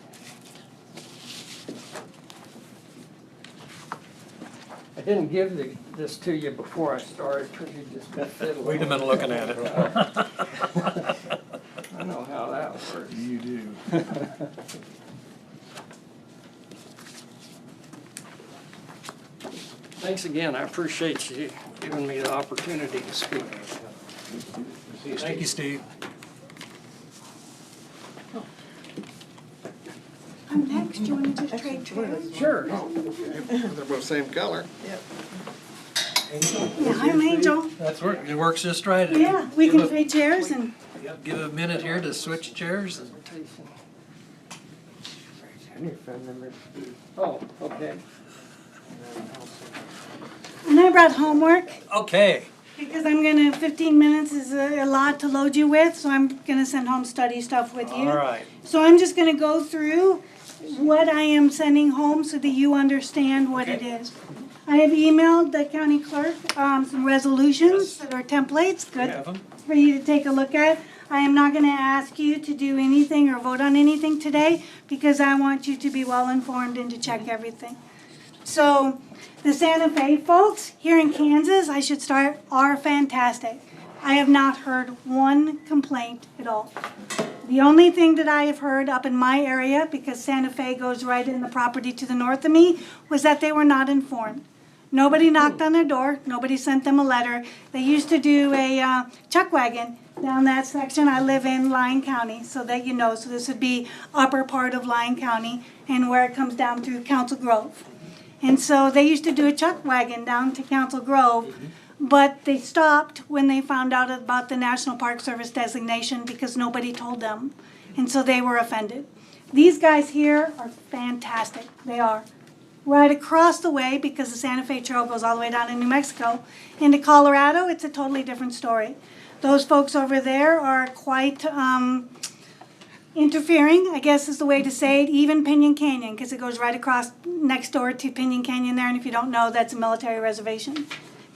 I didn't give this to you before I started because you just been fiddling. We'd have been looking at it. I know how that works. You do. Thanks again. I appreciate you giving me the opportunity to speak. Thank you, Steve. I'm next. You want to just trade chairs? Sure. They're both same color. Yeah, I'm Angel. That's work. It works just right. Yeah, we Give can a- trade chairs and Give a minute here to switch chairs. Oh, okay. and I brought homework Okay. because I'm gonna 15 minutes is a lot to load you with, so I'm gonna send home study stuff with you. All right. So I'm just gonna go through what I am sending home so that you understand what it is. I have emailed the county clerk some resolutions that are templates. You Good have them? for you to take a look at. I am not going to ask you to do anything or vote on anything today because I want you to be well informed and to check everything. So the Santa Fe folks here in Kansas, I should start, are fantastic. I have not heard one complaint at all. The only thing that I have heard up in my area, because Santa Fe goes right in the property to the north of me, was that they were not informed. Nobody knocked on their door. Nobody sent them a letter. They used to do a chuck wagon down that section. I live in Lyon County, so that you know. So this would be upper part of Lyon County and where it comes down through Council Grove. And so they used to do a chuck wagon down to Council Grove, but they stopped when they found out about the National Park Service designation because nobody told them. And so they were offended. These guys here are fantastic. They are. Right across the way, because the Santa Fe Trail goes all the way down to New Mexico, into Colorado, it's a totally different story. Those folks over there are quite interfering, I guess is the way to say it, even Pinyon Canyon, because it goes right across next door to Pinyon Canyon there, and if you don't know, that's a military reservation.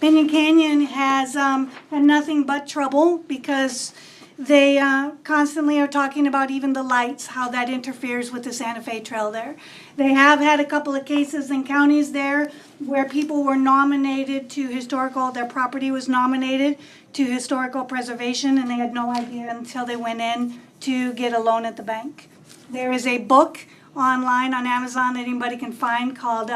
Pinyon Canyon has had nothing but trouble because they constantly are talking about even the lights, how that interferes with the Santa Fe Trail there. They have had a couple of cases in counties there where people were nominated to historical, their property was nominated to historical preservation, and they had no idea until they went in to get a loan at the bank. There is a book online on Amazon that anybody can find called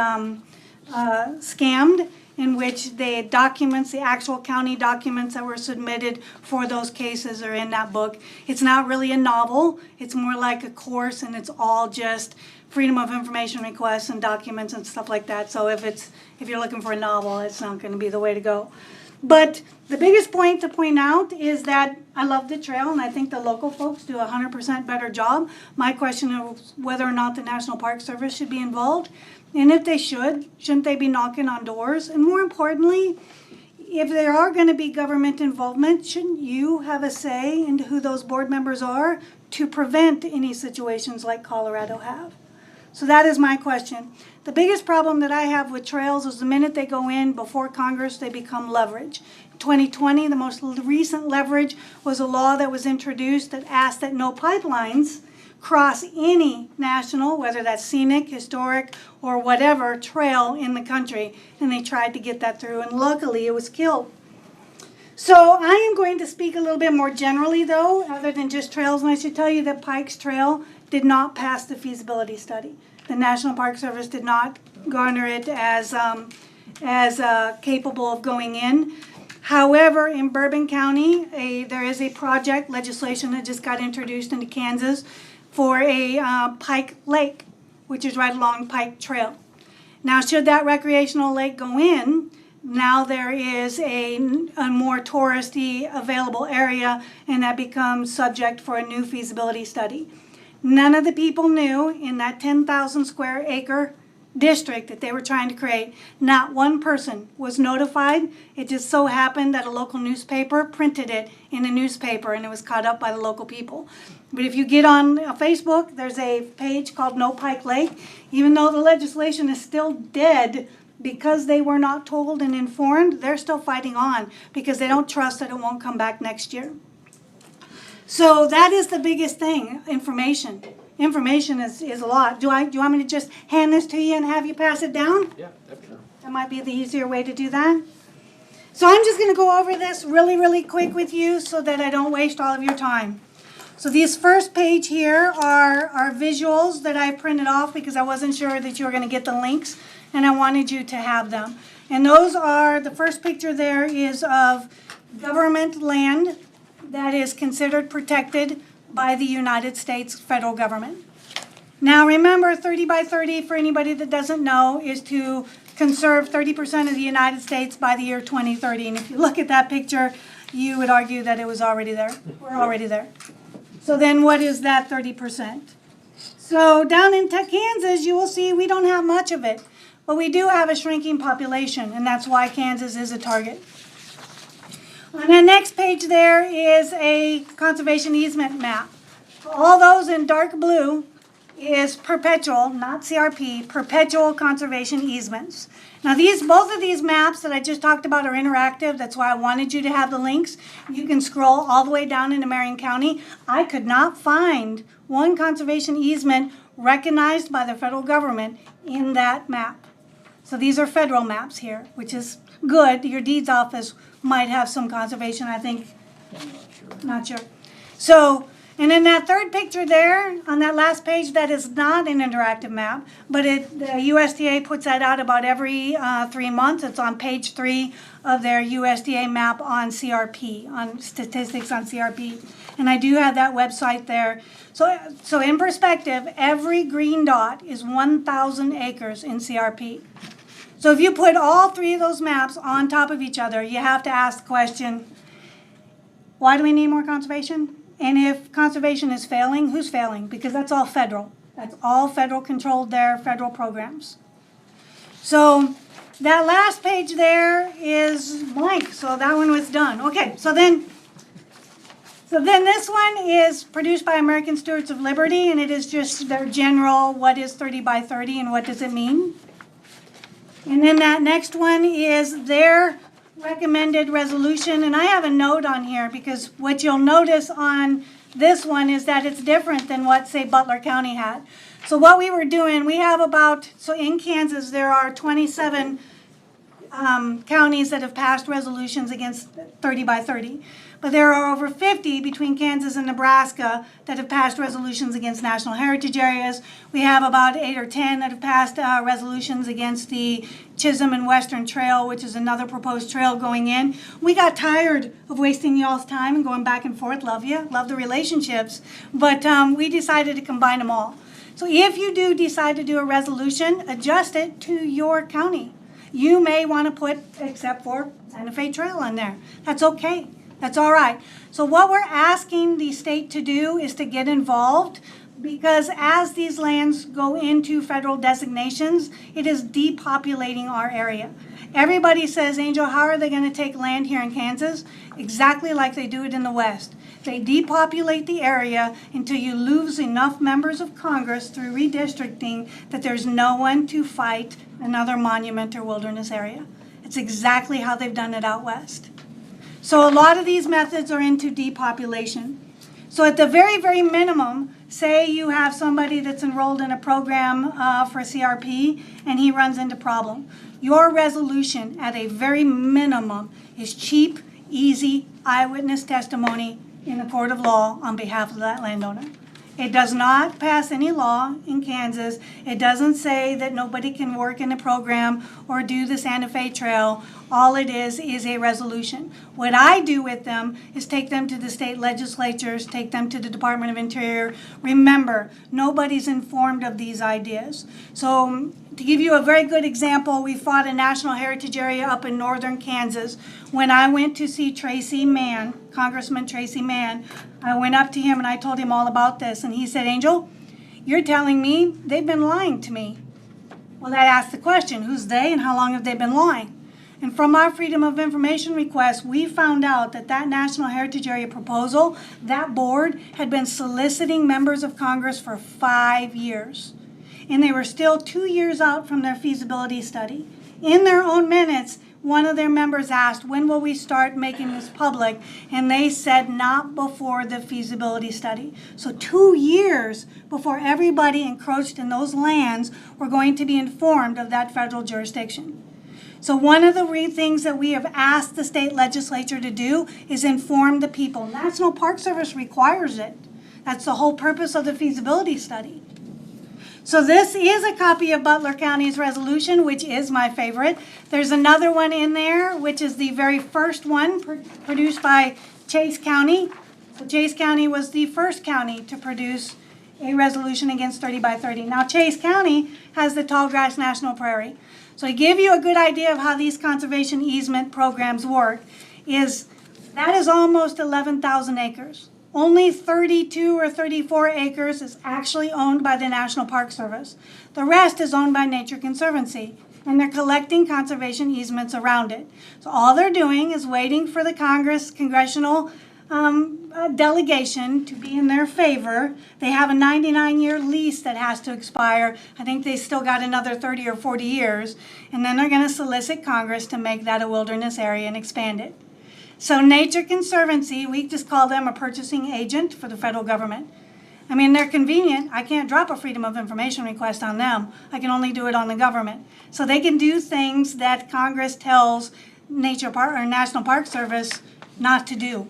Scammed, in which the documents, the actual county documents that were submitted for those cases are in that book. It's not really a novel, it's more like a course, and it's all just freedom of information requests and documents and stuff like that. So if you're looking for a novel, it's not going to be the way to go. But the biggest point to point out is that I love the trail, and I think the local folks do a 100% better job. My question is whether or not the National Park Service should be involved. And if they should, shouldn't they be knocking on doors? And more importantly, if there are going to be government involvement, shouldn't you have a say into who those board members are to prevent any situations like Colorado have? So that is my question. The biggest problem that I have with trails is the minute they go in before Congress, they become leverage. In 2020, the most recent leverage was a law that was introduced that asked that no pipelines cross any national, whether that's scenic, historic, or whatever, trail in the country. And they tried to get that through, and luckily it was killed. So I am going to speak a little bit more generally, though, other than just trails. And I should tell you that Pikes Trail did not pass the feasibility study. The National Park Service did not garner it as capable of going in. However, in Bourbon County, there is a project, legislation that just got introduced into Kansas for a Pike Lake, which is right along Pike Trail. Now, should that recreational lake go in, now there is a more touristy available area, and that becomes subject for a new feasibility study. None of the people knew in that 10,000 square acre district that they were trying to create, not one person was notified. It just so happened that a local newspaper printed it in a newspaper, and it was caught up by the local people. But if you get on Facebook, there's a page called No Pike Lake. Even though the legislation is still dead, because they were not told and informed, they're still fighting on because they don't trust that it won't come back next year. So that is the biggest thing, information. Information is a lot. Do you want me to just hand this to you and have you pass it down? Yeah, definitely. That might be the easier way to do that. So I'm just going to go over this really, really quick with you so that I don't waste all of your time. So these first page here are visuals that I printed off because I wasn't sure that you were going to get the links, and I wanted you to have them. And those are, the first picture there is of government land that is considered protected by the United States federal government. Now remember, 30 by 30, for anybody that doesn't know, is to conserve 30% of the United States by the year 2030. And if you look at that picture, you would argue that it was already there. We're already there. So then what is that 30%? So down in Kansas, you will see we don't have much of it. But we do have a shrinking population, and that's why Kansas is a target. On the next page there is a conservation easement map. All those in dark blue is perpetual, not CRP, perpetual conservation easements. Now both of these maps that I just talked about are interactive. That's why I wanted you to have the links. You can scroll all the way down into Marion County. I could not find one conservation easement recognized by the federal government in that map. So these are federal maps here, which is good. Your deeds office might have some conservation, I think. Not sure. So, and in that third picture there, on that last page, that is not an interactive map, but the USDA puts that out about every 3 months. It's on page 3 of their USDA map on CRP, on statistics on CRP. And I do have that website there. So in perspective, every green dot is 1,000 acres in CRP. So if you put all 3 of those maps on top of each other, you have to ask the question, why do we need more conservation? And if conservation is failing, who's failing? Because that's all federal. That's all federal controlled there, federal programs. So that last page there is blank, so that one was done. Okay, so then this one is produced by American Stewards of Liberty, and it is just their general, what is 30 by 30 and what does it mean? And then that next one is their recommended resolution. And I have a note on here because what you'll notice on this one is that it's different than what, say, Butler County had. So what we were doing, we have so in Kansas, there are 27 counties that have passed resolutions against 30 by 30. But there are over 50 between Kansas and Nebraska that have passed resolutions against national heritage areas. We have about 8 or 10 that have passed resolutions against the Chisholm and Western Trail, which is another proposed trail going in. We got tired of wasting y'all's time and going back and forth. Love you, love the relationships. But we decided to combine them all. So if you do decide to do a resolution, adjust it to your county. You may want to put, except for Santa Fe Trail on there. That's okay. That's all right. So what we're asking the state to do is to get involved, because as these lands go into federal designations, it is depopulating our area. Everybody says, Angel, how are they going to take land here in Kansas? Exactly like they do it in the West. They depopulate the area until you lose enough members of Congress through redistricting that there's no one to fight another monument or wilderness area. It's exactly how they've done it out West. So a lot of these methods are into depopulation. So at the very, very minimum, say you have somebody that's enrolled in a program for CRP and he runs into problem. Your resolution at a very minimum is cheap, easy eyewitness testimony in a court of law on behalf of that landowner. It does not pass any law in Kansas. It doesn't say that nobody can work in a program or do the Santa Fe Trail. All it is a resolution. What I do with them is take them to the state legislatures, take them to the Department of Interior. Remember, nobody's informed of these ideas. So to give you a very good example, we fought a National Heritage Area up in northern Kansas. When I went to see Tracy Mann, Congressman Tracy Mann, I went up to him and I told him all about this. And he said, Angel, you're telling me they've been lying to me. Well, that asked the question, who's they and how long have they been lying? And from our Freedom of Information request, we found out that that National Heritage Area proposal, that board had been soliciting members of Congress for 5 years. And they were still 2 years out from their feasibility study. In their own minutes, one of their members asked, when will we start making this public? And they said, not before the feasibility study. So 2 years before everybody encroached in those lands were going to be informed of that federal jurisdiction. So one of the things that we have asked the state legislature to do is inform the people. National Park Service requires it. That's the whole purpose of the feasibility study. So this is a copy of Butler County's resolution, which is my favorite. There's another one in there, which is the very first one produced by Chase County. So Chase County was the first county to produce a resolution against 30 by 30. Now Chase County has the Tallgrass National Prairie. So to give you a good idea of how these conservation easement programs work, that is almost 11,000 acres. Only 32 or 34 acres is actually owned by the National Park Service. The rest is owned by Nature Conservancy, and they're collecting conservation easements around it. So all they're doing is waiting for the congressional delegation to be in their favor. They have a 99-year lease that has to expire. I think they still got another 30 or 40 years, and then they're going to solicit Congress to make that a wilderness area and expand it. So Nature Conservancy, we just call them a purchasing agent for the federal government. I mean, they're convenient. I can't drop a Freedom of Information request on them. I can only do it on the government. So they can do things that Congress tells National Park Service not to do.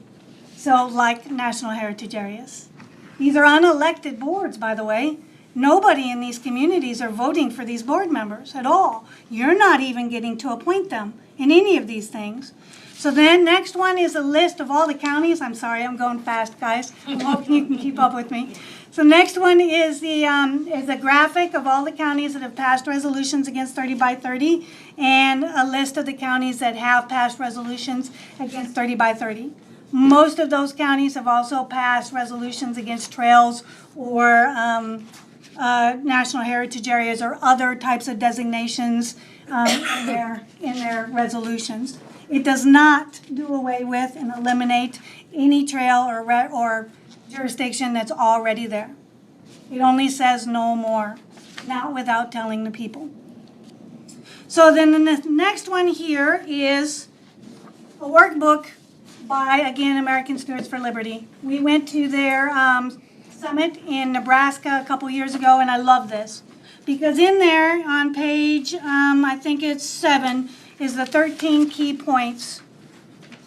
So like National Heritage Areas. These are unelected boards, by the way. Nobody in these communities are voting for these board members at all. You're not even getting to appoint them in any of these things. So then next one is a list of all the counties. I'm sorry, I'm going fast, guys. I'm hoping you can keep up with me. So next one is a graphic of all the counties that have passed resolutions against 30 by 30 and a list of the counties that have passed resolutions against 30 by 30. Most of those counties have also passed resolutions against trails or national heritage areas or other types of designations in their resolutions. It does not do away with and eliminate any trail or jurisdiction that's already there. It only says no more, not without telling the people. So then the next one here is a workbook by, again, American Stewards for Liberty. We went to their summit in Nebraska a couple years ago, and I love this. Because in there, on page, I think it's 7, is the 13 key points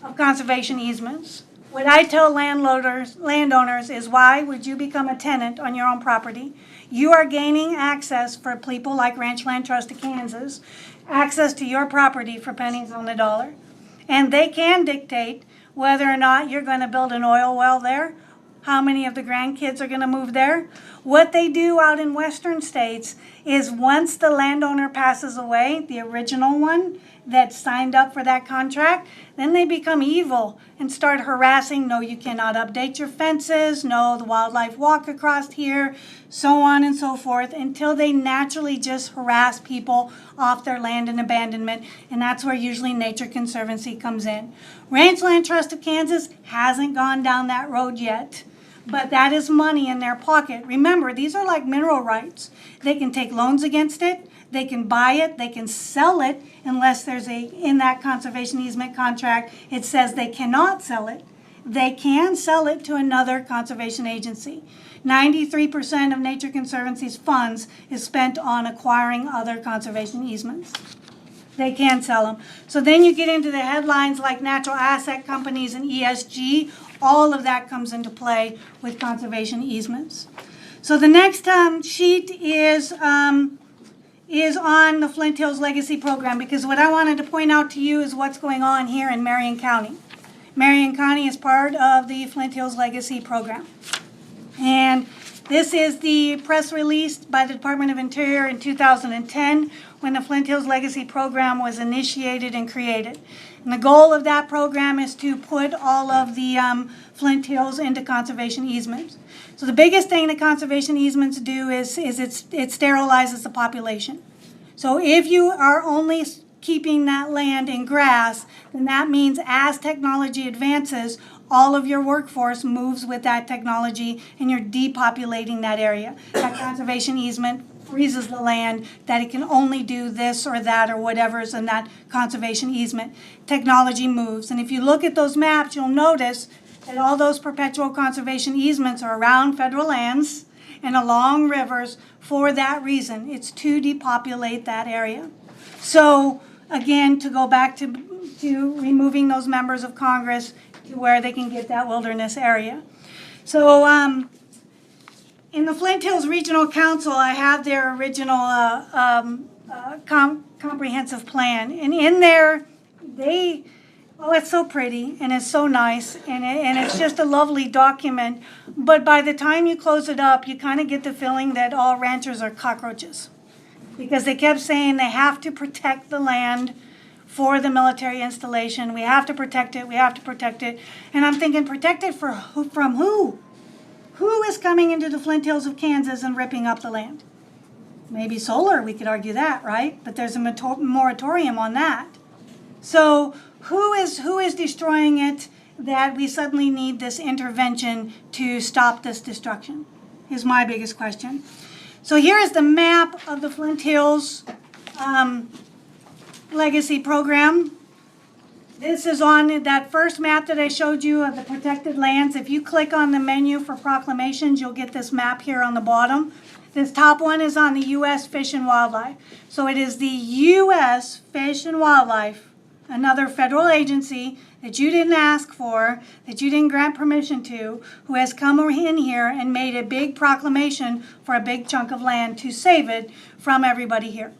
of conservation easements. What I tell landowners is, why would you become a tenant on your own property? You are gaining access for people like Ranch Land Trust of Kansas, access to your property for pennies on the dollar. And they can dictate whether or not you're going to build an oil well there, how many of the grandkids are gonna move there. What they do out in western states is once the landowner passes away, the original one that signed up for that contract, then they become evil and start harassing, no, you cannot update your fences, no, the wildlife walk across here, so on and so forth, until they naturally just harass people off their land and abandonment, and that's where usually Nature Conservancy comes in. Ranchland Trust of Kansas hasn't gone down that road yet, but that is money in their pocket. Remember, these are like mineral rights. They can take loans against it, they can buy it, they can sell it, unless there's in that conservation easement contract, it says they cannot sell it. They can sell it to another conservation agency. 93% of Nature Conservancy's funds is spent on acquiring other conservation easements. They can sell them. So then you get into the headlines like natural asset companies and ESG. All of that comes into play with conservation easements. So the next sheet is on the Flint Hills Legacy Program, because what I wanted to point out to you is what's going on here in Marion County. Marion County is part of the Flint Hills Legacy Program. And this is the press release by the Department of Interior in 2010 when the Flint Hills Legacy Program was initiated and created. And the goal of that program is to put all of the Flint Hills into conservation easements. So the biggest thing that conservation easements do is it sterilizes the population. So if you are only keeping that land in grass, then that means as technology advances, all of your workforce moves with that technology and you're depopulating that area. That conservation easement freezes the land that it can only do this or that or whatever's in that conservation easement. Technology moves. And if you look at those maps, you'll notice that all those perpetual conservation easements are around federal lands and along rivers for that reason. It's to depopulate that area. So again, to go back to removing those members of Congress to where they can get that wilderness area. So in the Flint Hills Regional Council, I have their original comprehensive plan. And in there, it's so pretty and it's so nice and it's just a lovely document. But by the time you close it up, you kind of get the feeling that all ranchers are cockroaches. Because they kept saying they have to protect the land for the military installation. We have to protect it. We have to protect it. And I'm thinking, protect it from who? Who is coming into the Flint Hills of Kansas and ripping up the land? Maybe solar, we could argue that, right? But there's a moratorium on that. So who is destroying it that we suddenly need this intervention to stop this destruction? Is my biggest question. So here is the map of the Flint Hills Legacy Program. This is on that first map that I showed you of the protected lands. If you click on the menu for proclamations, you'll get this map here on the bottom. This top one is on the U.S. Fish and Wildlife. So it is the U.S. Fish and Wildlife, another federal agency that you didn't ask for, that you didn't grant permission to, who has come in here and made a big proclamation for a big chunk of land to save it from everybody here.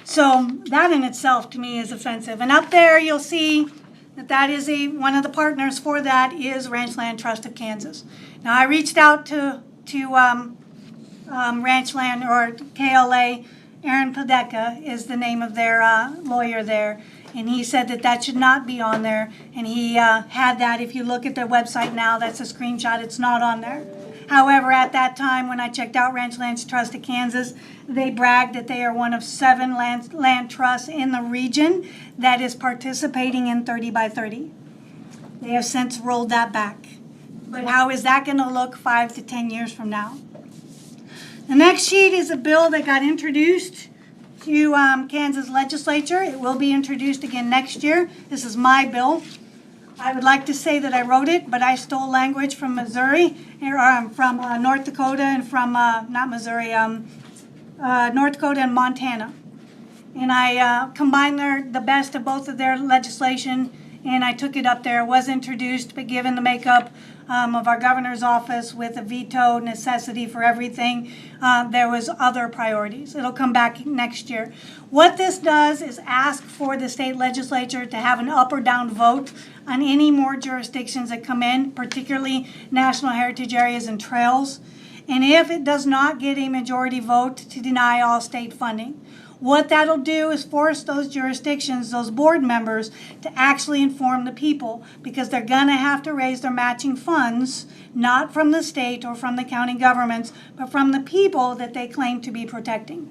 So that in itself to me is offensive. And up there you'll see that is one of the partners for that is Ranchland Trust of Kansas. Now I reached out to Ranchland or KLA. Aaron Padeka is the name of their lawyer there. And he said that should not be on there. And he had that. If you look at their website now, that's a screenshot. It's not on there. However, at that time, when I checked out Ranchland Trust of Kansas, they bragged that they are one of 7 land trusts in the region that is participating in 30 by 30. They have since rolled that back. But how is that going to look 5 to 10 years from now? The next sheet is a bill that got introduced to Kansas legislature. It will be introduced again next year. This is my bill. I would like to say that I wrote it, but I stole language from Missouri, or from North Dakota, and from, not Missouri, North Dakota and Montana. And I combined the best of both of their legislation, and I took it up there. It was introduced, but given the makeup of our governor's office with a veto necessity for everything, there was other priorities. It'll come back next year. What this does is ask for the state legislature to have an up or down vote on any more jurisdictions that come in, particularly national heritage areas and trails. And if it does not get a majority vote, to deny all state funding. What that'll do is force those jurisdictions, those board members, to actually inform the people, because they're gonna have to raise their matching funds, not from the state or from the county governments, but from the people that they claim to be protecting.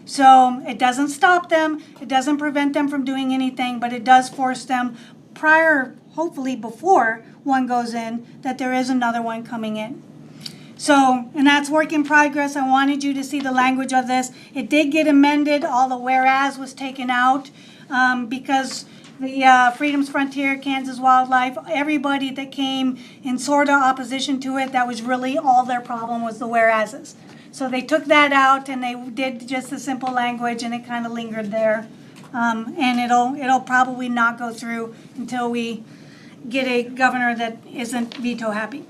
So it doesn't stop them, it doesn't prevent them from doing anything, but it does force them prior, hopefully before one goes in, that there is another one coming in. So, and that's work in progress. I wanted you to see the language of this. It did get amended. All the whereas was taken out because the Freedom's Frontier, Kansas Wildlife, everybody that came in sort of opposition to it, that was really all their problem was the whereases. So they took that out and they did just the simple language, and it kind of lingered there. And it'll probably not go through until we get a governor that isn't veto happy.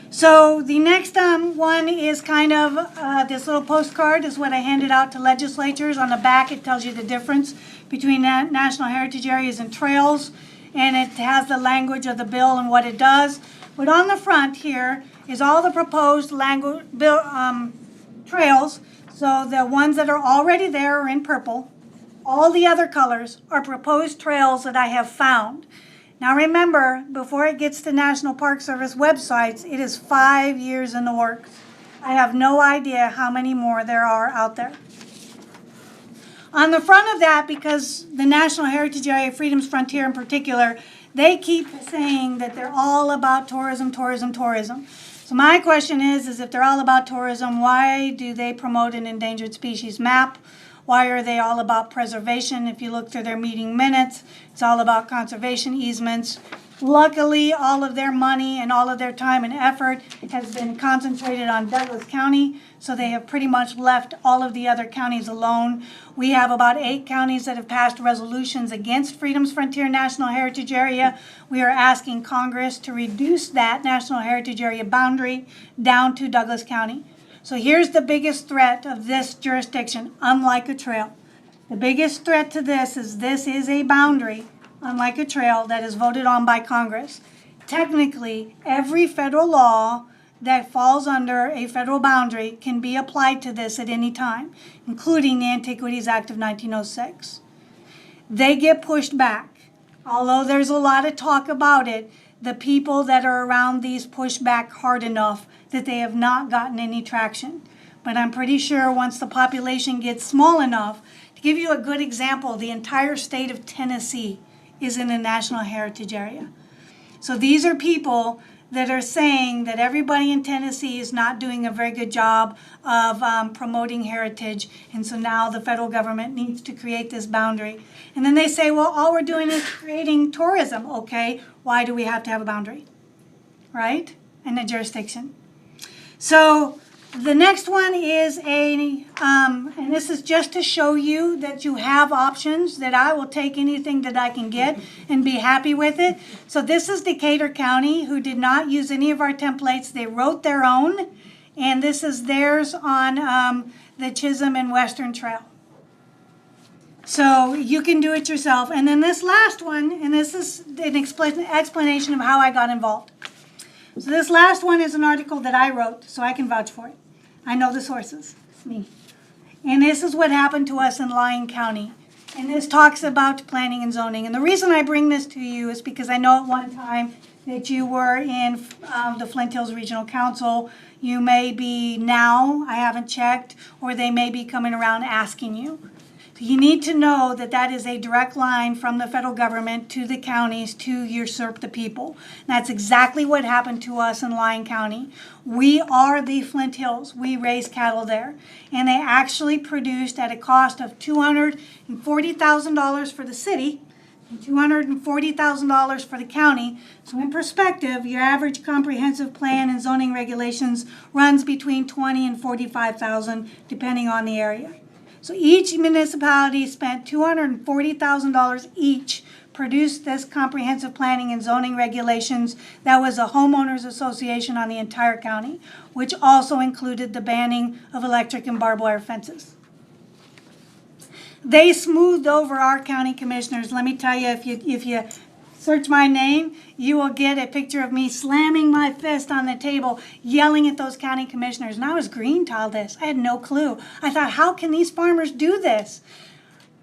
So the next one is kind of this little postcard is what I handed out to legislatures. On the back it tells you the difference between national heritage areas and trails, and it has the language of the bill and what it does. But on the front here is all the proposed trails. So the ones that are already there are in purple. All the other colors are proposed trails that I have found. Now remember, before it gets to National Park Service websites, it is 5 years in the works. I have no idea how many more there are out there. On the front of that, because the National Heritage Area, Freedom's Frontier in particular, they keep saying that they're all about tourism, tourism, tourism. So my question is if they're all about tourism, why do they promote an endangered species map? Why are they all about preservation? If you look through their meeting minutes, it's all about conservation easements. Luckily, all of their money and all of their time and effort has been concentrated on Douglas County, so they have pretty much left all of the other counties alone. We have about 8 counties that have passed resolutions against Freedom's Frontier National Heritage Area. We are asking Congress to reduce that National Heritage Area boundary down to Douglas County. So here's the biggest threat of this jurisdiction, unlike a trail. The biggest threat to this is a boundary, unlike a trail, that is voted on by Congress. Technically, every federal law that falls under a federal boundary can be applied to this at any time, including the Antiquities Act of 1906. They get pushed back. Although there's a lot of talk about it, the people that are around these push back hard enough that they have not gotten any traction. But I'm pretty sure once the population gets small enough, to give you a good example, the entire state of Tennessee is in a national heritage area. So these are people that are saying that everybody in Tennessee is not doing a very good job of promoting heritage, and so now the federal government needs to create this boundary. And then they say, well, all we're doing is creating tourism. Okay, why do we have to have a boundary, right? And a jurisdiction. So the next one is and this is just to show you that you have options, that I will take anything that I can get and be happy with it. So this is Decatur County, who did not use any of our templates. They wrote their own, and this is theirs on the Chisholm and Western Trail. So you can do it yourself. And then this last one, and this is an explanation of how I got involved. So this last one is an article that I wrote, so I can vouch for it. I know the sources. It's me. And this is what happened to us in Lyon County. And this talks about planning and zoning. And the reason I bring this to you is because I know at one time that you were in the Flint Hills Regional Council. You may be now, I haven't checked, or they may be coming around asking you. So you need to know that that is a direct line from the federal government to the counties to usurp the people. And that's exactly what happened to us in Lyon County. We are the Flint Hills. We raise cattle there. And they actually produced at a cost of $240,000 for the city and $240,000 for the county. So in perspective, your average comprehensive plan and zoning regulations runs between $20,000 and $45,000 depending on the area. So each municipality spent $240,000 each produced this comprehensive planning and zoning regulations that was a homeowners association on the entire county, which also included the banning of electric and barbed wire fences. They smoothed over our county commissioners. Let me tell you, if you search my name, you will get a picture of me slamming my fist on the table, yelling at those county commissioners. And I was green to all this. I had no clue. I thought, how can these farmers do this?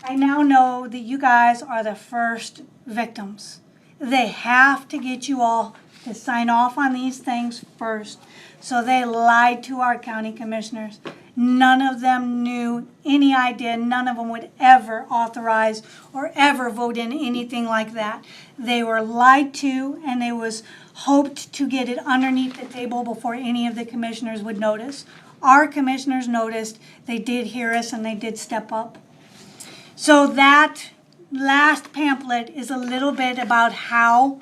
I now know that you guys are the first victims. They have to get you all to sign off on these things first. So they lied to our county commissioners. None of them knew any idea. None of them would ever authorize or ever vote in anything like that. They were lied to, and it was hoped to get it underneath the table before any of the commissioners would notice. Our commissioners noticed. They did hear us, and they did step up. So that last pamphlet is a little bit about how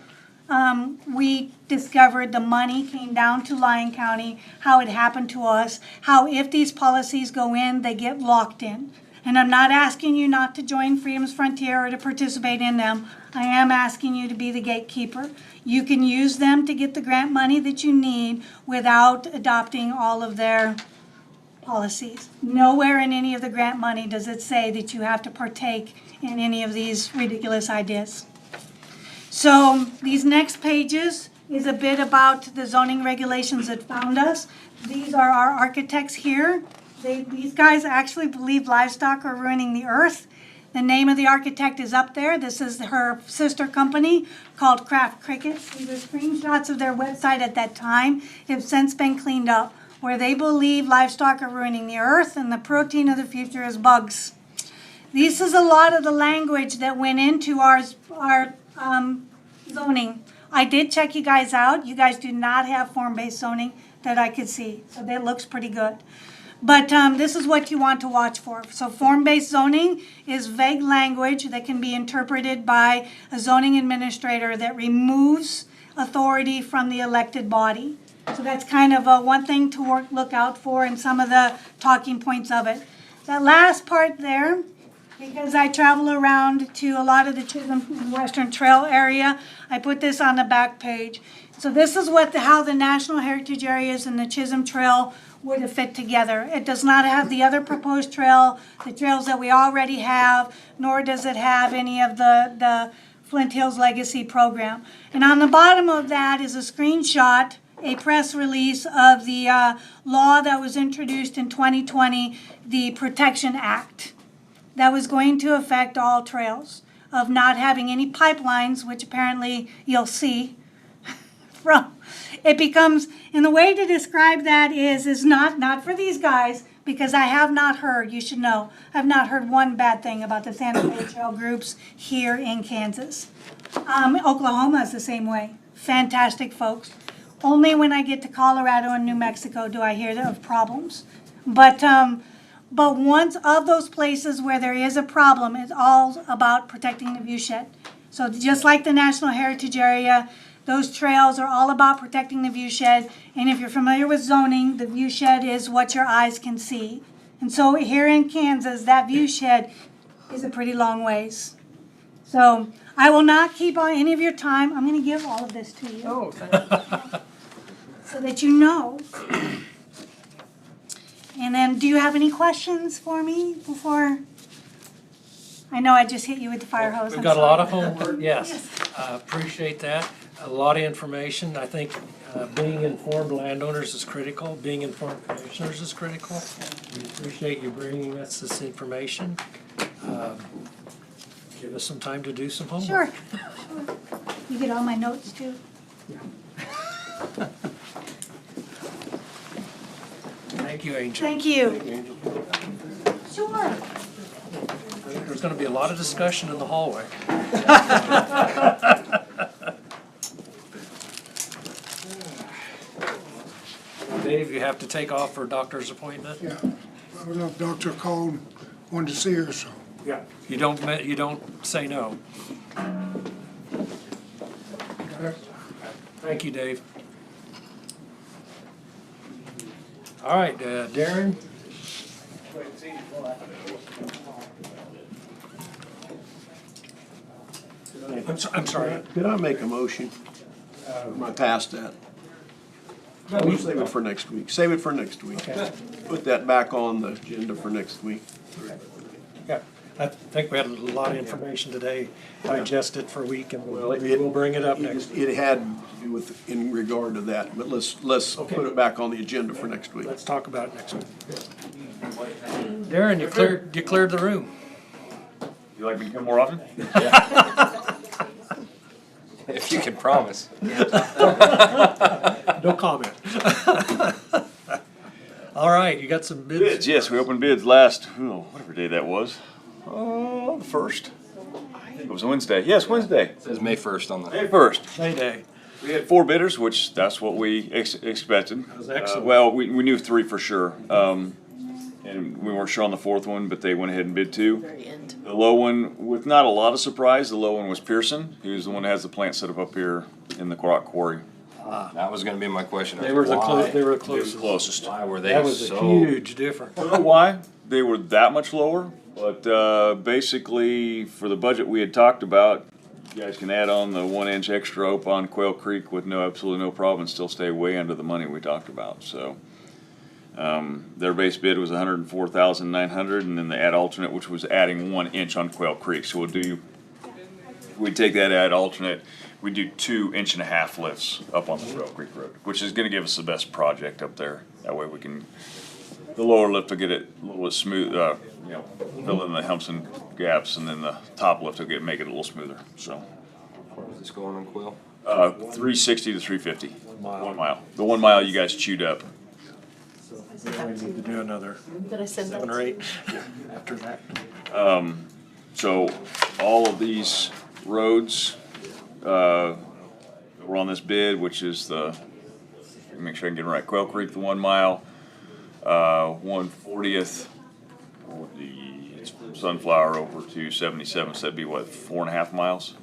we discovered the money came down to Lyon County, how it happened to us, how if these policies go in, they get locked in. And I'm not asking you not to join Freedom's Frontier or to participate in them. I am asking you to be the gatekeeper. You can use them to get the grant money that you need without adopting all of their policies. Nowhere in any of the grant money does it say that you have to partake in any of these ridiculous ideas. So these next pages is a bit about the zoning regulations that found us. These are our architects here. These guys actually believe livestock are ruining the earth. The name of the architect is up there. This is her sister company called Craft Crickets. These are screenshots of their website at that time. Have since been cleaned up, where they believe livestock are ruining the earth and the protein of the future is bugs. This is a lot of the language that went into our zoning. I did check you guys out. You guys do not have form-based zoning that I could see, so that looks pretty good. But this is what you want to watch for. So form-based zoning is vague language that can be interpreted by a zoning administrator that removes authority from the elected body. So that's kind of one thing to look out for in some of the talking points of it. That last part there, because I travel around to a lot of the Chisholm and Western Trail area, I put this on the back page. So this is how the National Heritage Areas and the Chisholm Trail would have fit together. It does not have the other proposed trail, the trails that we already have, nor does it have any of the Flint Hills Legacy program. And on the bottom of that is a screenshot, a press release of the law that was introduced in 2020, the Protection Act, that was going to affect all trails, of not having any pipelines, which apparently you'll see from. It becomes, and the way to describe that is not for these guys, because I have not heard, you should know, I've not heard one bad thing about the Santa Fe Trail groups here in Kansas. Oklahoma is the same way. Fantastic folks. Only when I get to Colorado and New Mexico do I hear of problems. But once of those places where there is a problem, it's all about protecting the viewshed. So just like the National Heritage Area, those trails are all about protecting the viewshed. And if you're familiar with zoning, the viewshed is what your eyes can see. And so here in Kansas, that viewshed is a pretty long ways. So I will not keep on any of your time. I'm going to give all of this to you. Oh, thank you. So that you know. And then, do you have any questions for me before? I know I just hit you with the fire hose. We've got a lot of homework, yes. Appreciate that. A lot of information. I think being informed landowners is critical. Being informed commissioners is critical. We appreciate you bringing us this information. Give us some time to do some homework. Sure. You get all my notes too? Thank you, Angel. Thank you. Sure. I think there's going to be a lot of discussion in the hallway. Dave, you have to take off for a doctor's appointment? Yeah, I don't know if doctor called, wanted to see her, so. Yeah. You don't say no. Thank you, Dave. All right, Darren. I'm sorry. Could I make a motion? Am I past that? No, We'll save it for next week. Save it for next week. Okay. Put that back on the agenda for next week. Yeah, I think we had a lot of information today, digest it for a week, and Well, we'll bring it up next week. It had to do with, in regard to that, but let's put it back on the agenda for next week. Let's talk about it next week. Darren, you cleared the room. You like me to come more often? If you can promise. No comment. All right, you got some bids? Bids, yes, we opened bids last, whatever day that was. The 1st. I think it was Wednesday. Yes, Wednesday. It says May 1st on the. May 1st. May Day. We had 4 bidders, which that's what we expected. That was excellent. Well, we knew 3 for sure. And we weren't sure on the 4th one, but they went ahead and bid 2. Very end. The low one, with not a lot of surprise, the low one was Pearson, who's the one that has the plant set up here in the rock quarry. That was gonna be my question. They were the Why? they were the They were closest. closest. Why were they That was a so? huge difference. I don't know why they were that much lower, but basically for the budget we had talked about, you guys can add on the 1-inch extra ope on Quail Creek with absolutely no problem and still stay way under the money we talked about. So their base bid was $104,900, and then the add alternate, which was adding 1 inch on Quail Creek. So we'd take that add alternate. We do 2 1.5-inch lifts up on the Quail Creek Road, which is going to give us the best project up there. That way we can. The lower lift will get it a little bit smooth, fill in the humps and gaps, and then the top lift will make it a little smoother. So, What was this going on, Quill? 360 to 350. 1 mile. The 1 mile you guys chewed up. We need to do another Did I send that? 7 or 8 after that. So all of these roads were on this bid, which is make sure I can get it right. Quail Creek, the 1 mile. 140th, it's from Sunflower over to 77, so that'd be what, 4.5 miles?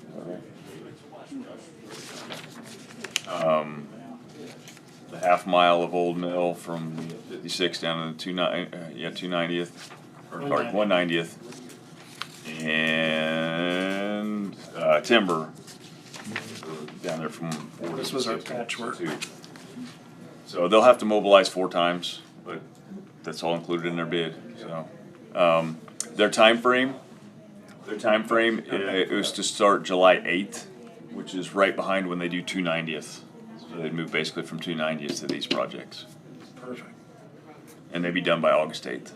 The 1/2 mile of Old Mill from 56 down to the 290th, or sorry, 190th, and Timber down there from 40. This was our patchwork. So they'll have to mobilize 4 times, but that's all included in their bid. So their time frame it was to start July 8th, which is right behind when they do 290th. So they'd move basically from 290th to these projects, Perfect. and they'd be done by August 8th.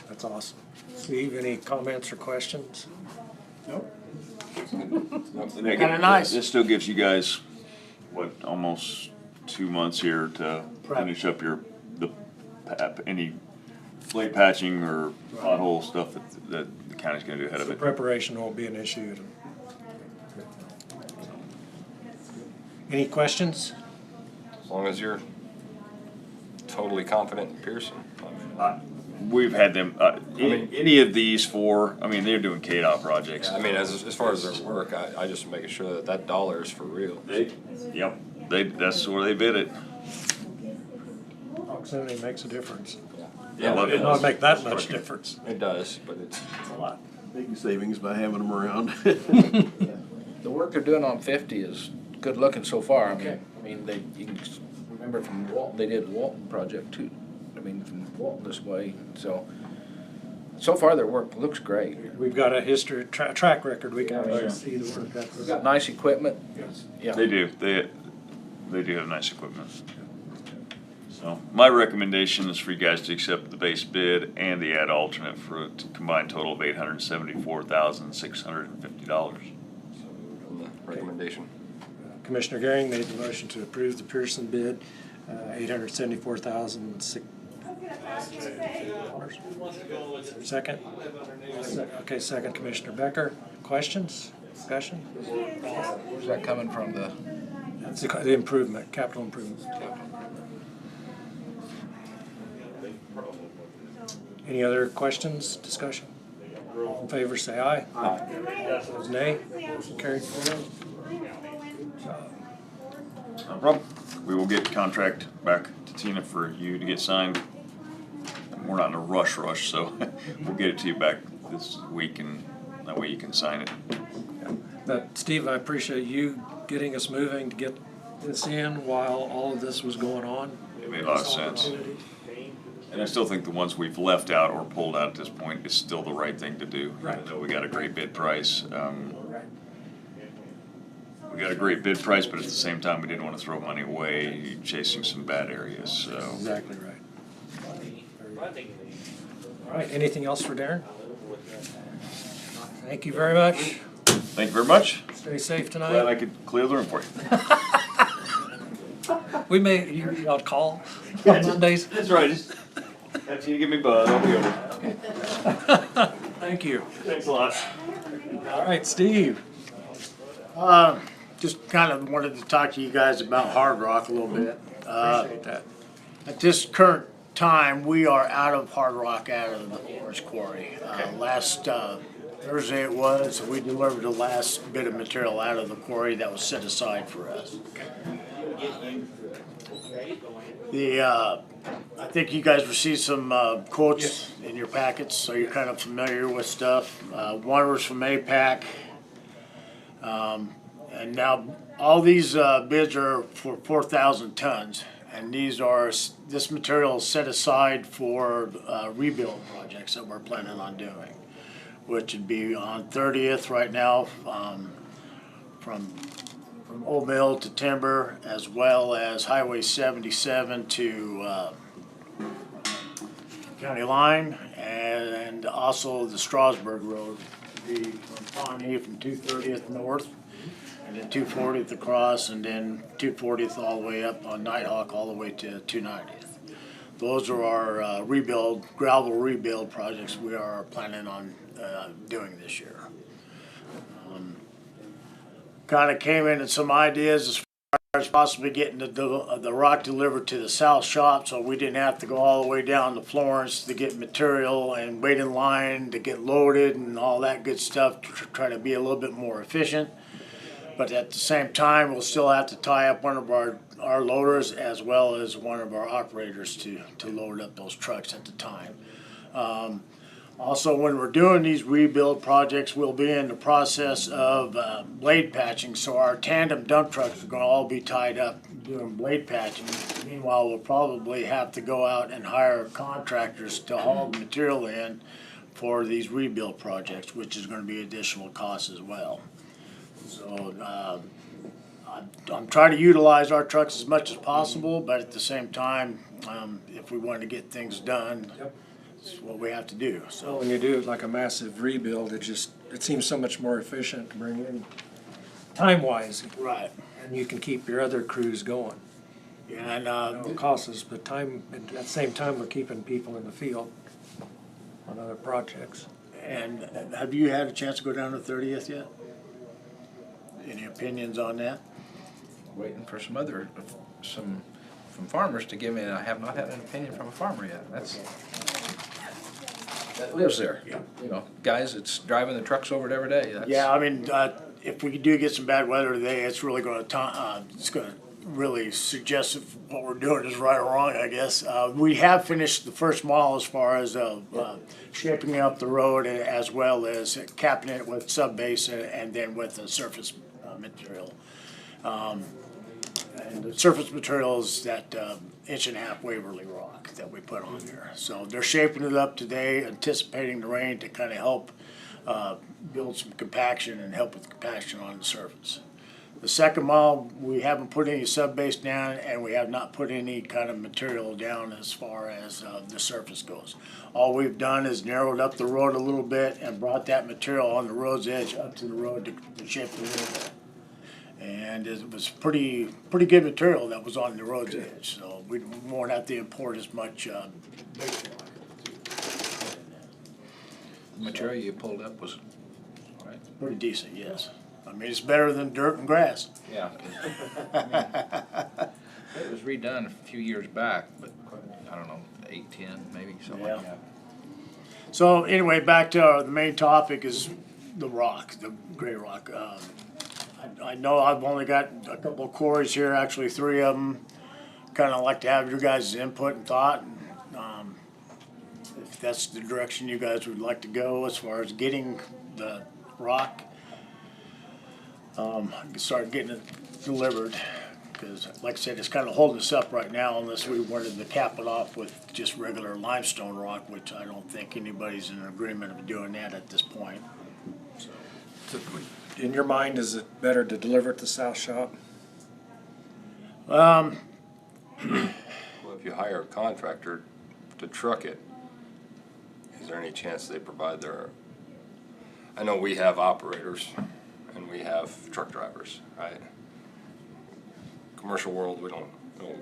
That's awesome. Steve, any comments or questions? Nope. Kinda nice. This still gives you guys almost 2 months here to finish up any late patching or pothole stuff that the county's gonna do ahead of The it. preparation won't be an issue. Any questions? As long as you're totally confident in Pearson. We've had them, any of these 4, they're doing KDOT projects. I mean, as far as their work, I just making sure that dollar is for real. That's where they bid it. Proximity makes a difference. Yeah, love it It it. not does. make that much difference. It does, but it's A lot. Big savings by having them around. The work they're doing on 50 is good looking so far. You can remember from Walton, they did the Walton project too. From Walton this way, so far their work looks great. We've got a history, track record, we can actually see the work. They've got nice equipment. Yeah. They do. They do have nice equipment. So my recommendation is for you guys to accept the base bid and the add alternate for a combined total of $874,650. from the recommendation. Commissioner Garing made the motion to approve the Pearson bid, $874,600. Second? Okay, second, Commissioner Becker. Questions, discussion? Where's that coming from? That's the improvement, capital improvement. Any other questions, discussion? All in favor, say aye. Aye. Opposed, nay. Motion carried forward. No problem. We will get the contract back to Tina for you to get signed. We're not in a rush, so we'll get it to you back this week and That way you can sign it. But Steve, I appreciate you getting us moving to get this in while all of this was going on. It made a lot of sense. And I still think the ones we've left out or pulled out at this point is still the right thing to do. Right. Even though we got a great bid price. We got a great bid price, but at the same time, we didn't want to throw money away chasing some bad areas, so. Exactly right. All right, anything else for Darren? Thank you very much. Thank you very much. Stay safe Glad I tonight. could clear the room for you. We may, I'll call on Mondays. That's right. Just have you give me a buzz. I'll be over. Thank you. Thanks a lot. All right, Steve. Just kind of wanted to talk to you guys about Hard Rock a little bit. Appreciate that. At this current time, we are out of Hard Rock, out of the Orange Quarry. Last Thursday it was, we delivered the last bit of material out of the quarry that was set aside for us. I think you guys received some quotes in your packets, so you're kind of familiar with stuff. One was from APAC. And now all these bids are for 4,000 tons, and this material is set aside for rebuild projects that we're planning on doing, which would be on 30th right now, from Old Mill to Timber, as well as Highway 77 to County Line, and also the Strasburg Road, be from Pawnee from 230th north. And then 240th across, and then 240th all the way up on Nighthawk all the way to 290th. Those are our gravel rebuild projects we are planning on doing this year. Kind of came in with some ideas as far as possibly getting the rock delivered to the south shop, so we didn't have to go all the way down to Florence to get material and wait in line to get loaded and all that good stuff to try to be a little bit more efficient. But at the same time, we'll still have to tie up one of our loaders as well as one of our operators to load up those trucks at the time. Also, when we're doing these rebuild projects, we'll be in the process of blade patching. So our tandem dump trucks are going to all be tied up doing blade patching. Meanwhile, we'll probably have to go out and hire contractors to haul the material in for these rebuild projects, which is going to be additional costs as well. So I'm trying to utilize our trucks as much as possible, but at the same time, if we want to get things done, it's what we have to do. So When you do like a massive rebuild, it seems so much more efficient to bring in time-wise. right, And you can keep your other crews going. yeah, and It costs us, but at the same time, we're keeping people in the field on other projects. and have you had a chance to go down to 30th yet? Any opinions on that? Waiting for some from farmers to give me, and I have not had an opinion from a farmer yet. That lives there. Yeah. You know, guys, it's driving the trucks over it every day. Yeah, I mean, if we do get some bad weather today, it's really going to really suggest if what we're doing is right or wrong, I guess. We have finished the first mile as far as shaping up the road, as well as capping it with sub-base and then with the surface material. And the surface material is that 1.5-inch Waverly rock that we put on there. So they're shaping it up today, anticipating the rain to kind of help build some compaction and help with compaction on the surface. The second mile, we haven't put any sub-base down, and we have not put any kind of material down as far as the surface goes. All we've done is narrowed up the road a little bit and brought that material on the road's edge up to the road to shape the road. And it was pretty good material that was on the road's edge, so we won't have to import as much base rock. The material you pulled up was, all right. Pretty decent, yes. I mean, it's better than dirt and grass. Yeah. It was redone a few years back, but I don't know, 8, 10, maybe, something like Yeah. that. So anyway, back to the main topic is the rock, the gray rock. I know I've only got a couple of quarries here, actually 3 of them. Kind of like to have your guys' input and thought. if that's the direction you guys would like to go as far as getting the rock. Start getting it delivered, because like I said, it's kind of holding us up right now unless we wanted to cap it off with just regular limestone rock, which I don't think anybody's in agreement of doing that at this point. So, in your mind, is it better to deliver it to South Shop? Well, if you hire a contractor to truck it, is there any chance they provide their, I know we have operators and we have truck drivers, right? Commercial world, we don't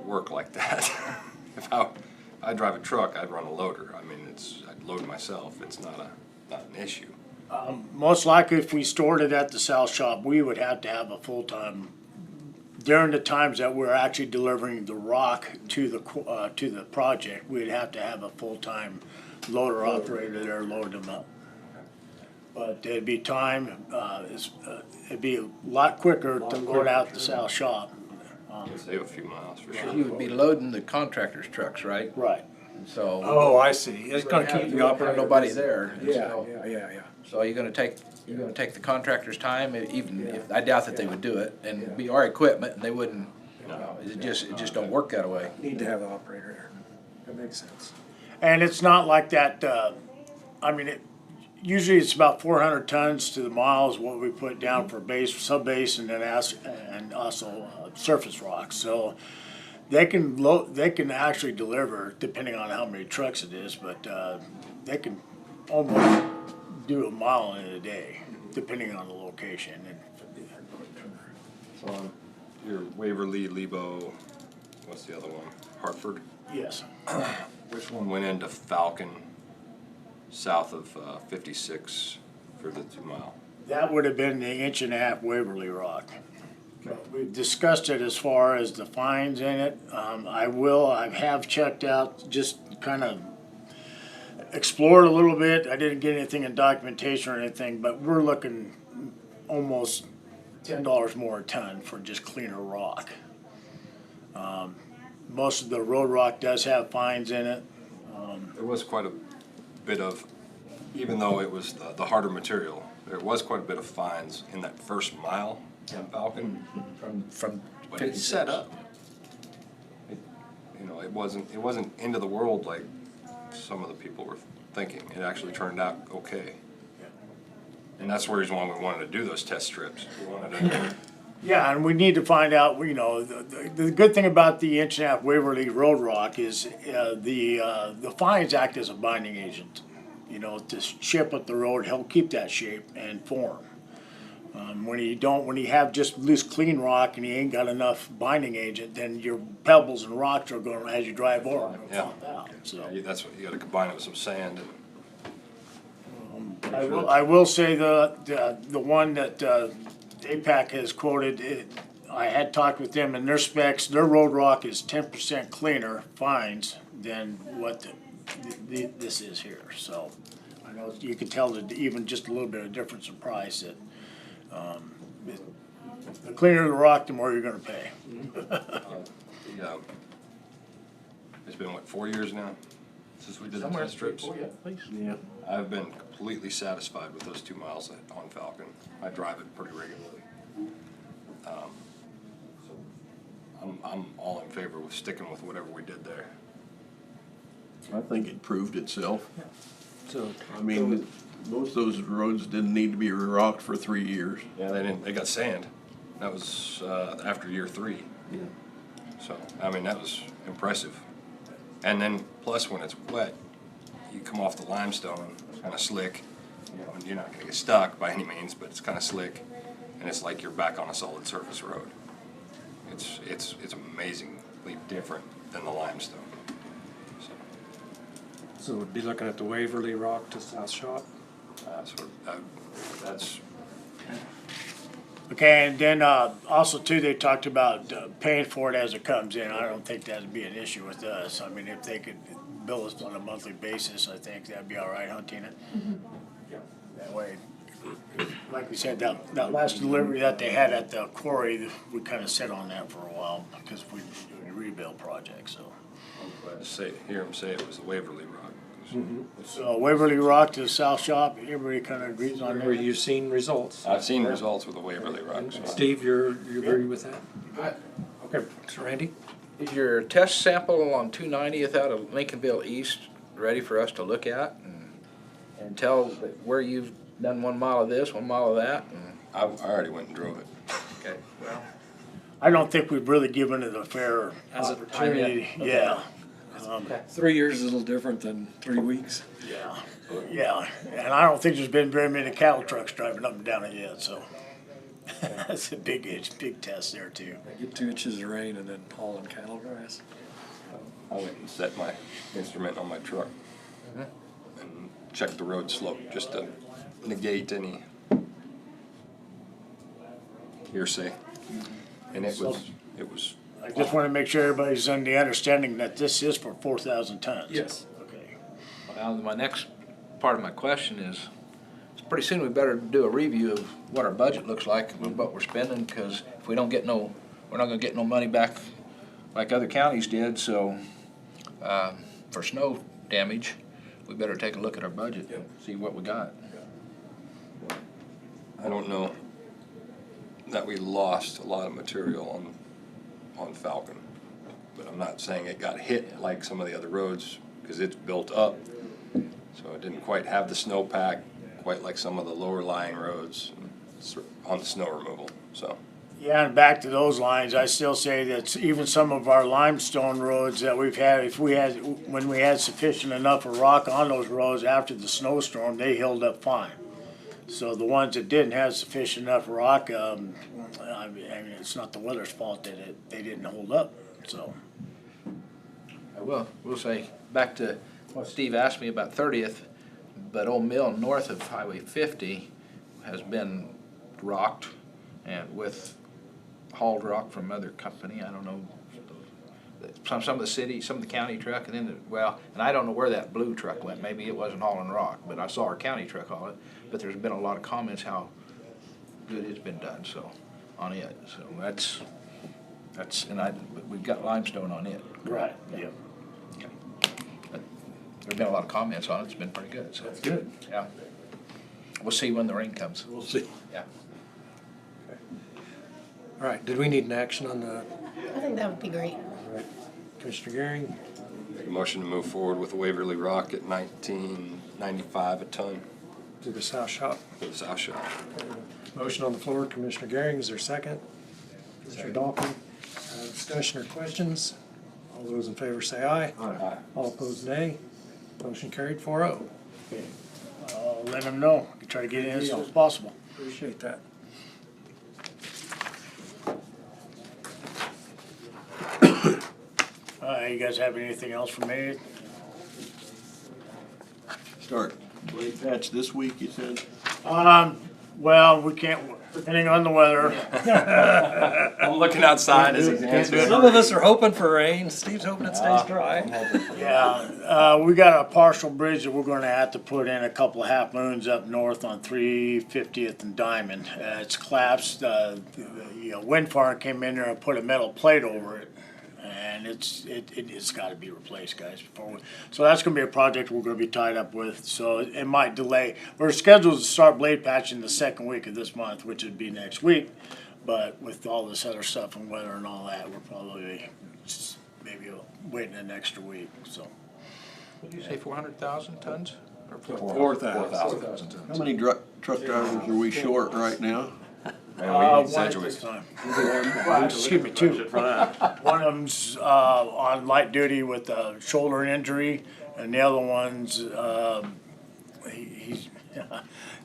work like that. If I drive a truck, I'd run a loader. I mean, I'd load myself. It's not an issue. Most likely, if we stored it at the South Shop, we would have to have a full-time, during the times that we're actually delivering the rock to the project, we'd have to have a full-time loader operator there loading them up. But it'd be time, it'd be a lot quicker to load out the South Shop. Save a few miles for sure. You would be loading the contractor's trucks, right? Right. So. Oh, I see. It's gonna keep You the won't operator. have nobody there. and Yeah, so- yeah. So you're gonna take the contractor's time, even if, I doubt that they would do it, and it'd be our equipment, and they wouldn't, it just don't work that way. Need to have the operator there. That makes sense. And it's not like that, I mean, usually it's about 400 tons to the mile is what we put down for base, sub-base, and then and also surface rock. So they can actually deliver, depending on how many trucks it is, but they can almost do a mile in a day, depending on the location. So on your Waverly, Lebo, what's the other one? Hartford? Yes. Which one went into Falcon south of 56 for the 2 mile? That would have been the 1.5-inch Waverly rock. We've discussed it as far as the fines in it. I have checked out, just kind of explored a little bit. I didn't get anything in documentation or anything, but we're looking almost $10 more a ton for just cleaner rock. Most of the road rock does have fines in it. There was quite a bit of, even though it was the harder material, there was quite a bit of fines in that first mile in Falcon. From But it's set up. It wasn't end of the world like some of the people were thinking. It actually turned out okay. And that's the reason why we wanted to do those test strips. We wanted to, Yeah, and we need to find out, the good thing about the 1.5-inch Waverly road rock is the fines act as a binding agent. To shape up the road, help keep that shape and form. When you have just loose clean rock and you ain't got enough binding agent, then your pebbles and rocks are going, as you drive over, pop out. So that's what you got to combine it with some sand. And I will say the one that APAC has quoted, I had talked with them and their specs, their road rock is 10% cleaner fines than what this is here. So I know you can tell that even just a little bit of difference in price that the cleaner the rock, the more you're gonna pay. It's been, 4 years now since we did the test strips? Yeah. I've been completely satisfied with those 2 miles on Falcon. I drive it pretty regularly. I'm all in favor with sticking with whatever we did there. I think it proved itself. So, I mean, most of those roads didn't need to be rocked for 3 years. Yeah, they got sand. That was after year 3. Yeah. So, I mean, that was impressive. And then, plus when it's wet, you come off the limestone, it's kind of slick. And you're not going to get stuck by any means, but it's kind of slick. And it's like you're back on a solid surface road. It's amazingly different than the limestone. So we'd be looking at the Waverly Rock to South Shop? That's Okay, and then also too, they talked about paying for it as it comes in. I don't think that'd be an issue with us. I mean, if they could bill us on a monthly basis, I think that'd be all right, huh, Tina? Yeah. That way, like we said, that last delivery that they had at the quarry, we kind of sat on that for a while because we were doing a rebuild project, so. I'm glad to hear him say it was the Waverly Rock. So Waverly Rock to the south shop, everybody kind of agrees on Where that. you've seen results. I've seen results with the Waverly Rock. So Steve, you agree with that? Okay, so Randy? Is your test sample on 290th out of Lincolnville East ready for us to look at and tell where you've done 1 mile of this, 1 mile of that? I already went and drove it. Okay, well, I don't think we've really given it a fair Has it opportunity, time yeah. 3 years is a little different than 3 weeks. Yeah, and I don't think there's been very many cattle trucks driving up and down it yet, so. That's a big test there too. Get 2 inches of rain and then hauling cattle grass. I went and set my instrument on my truck and checked the road slope just to negate any hearsay. And it was. I just want to make sure everybody's on the understanding that this is for 4,000 tons. Yes. Okay. well, my next part of my question is, pretty soon we better do a review of what our budget looks like and what we're spending, because if we don't get no, we're not gonna get no money back like other counties did, so, for snow damage, we better take a look at our budget, see what we got. I don't know that we lost a lot of material on Falcon, but I'm not saying it got hit like some of the other roads, because it's built up, so it didn't quite have the snowpack quite like some of the lower lying roads on the snow removal, so. Yeah, and back to those lines, I still say that even some of our limestone roads that we've had, when we had sufficient enough of rock on those roads after the snowstorm, they held up fine. So the ones that didn't have sufficient enough rock, I mean, it's not the weather's fault that they didn't hold up, so. We'll say, back to what Steve asked me about 30th, but Old Mill north of Highway 50 has been rocked and with hauled rock from other company. I don't know, some of the city, some of the county truck, and then, and I don't know where that blue truck went. Maybe it wasn't hauling rock, but I saw our county truck haul it. But there's been a lot of comments how good it's been done, so, on it. So we've got limestone on it. Right, yeah. There's been a lot of comments on it. It's been pretty good, so. That's good. Yeah. We'll see when the rain comes. We'll see. Yeah. All right, did we need an action on the, I think that would be great. all right, Commissioner Garing? Make a motion to move forward with Waverly Rock at $19.95 a ton To the south shop. for the south shop. Motion on the floor, Commissioner Garing, is there a second? Commissioner Dalton, discussion or questions? All those in favor say aye. Aye. All opposed, nay. Motion carried 4-0. I'll let them know, try to get in as soon as possible. Appreciate that. You guys have anything else for me? Start blade patch this week, you said? Well, we can't, depending on the weather. I'm looking outside as he's answering. Some of us are hoping for rain. Steve's hoping it stays dry. Yeah, we got a partial bridge that we're gonna have to put in a couple of half moons up north on 350th and Diamond. It's collapsed, the wind farm came in there and put a metal plate over it. And it's gotta be replaced, guys, so that's gonna be a project we're gonna be tied up with, so it might delay. We're scheduled to start blade patching the second week of this month, which would be next week. But with all this other stuff and weather and all that, we're probably just maybe waiting an extra week, so. What did you say, 400,000 tons? Or 4,000 tons. How many truck drivers are we short right now? Man, we One need at Sedgwick. this time. Well, excuse me, two. One of them's on light duty with a shoulder injury, and the other one's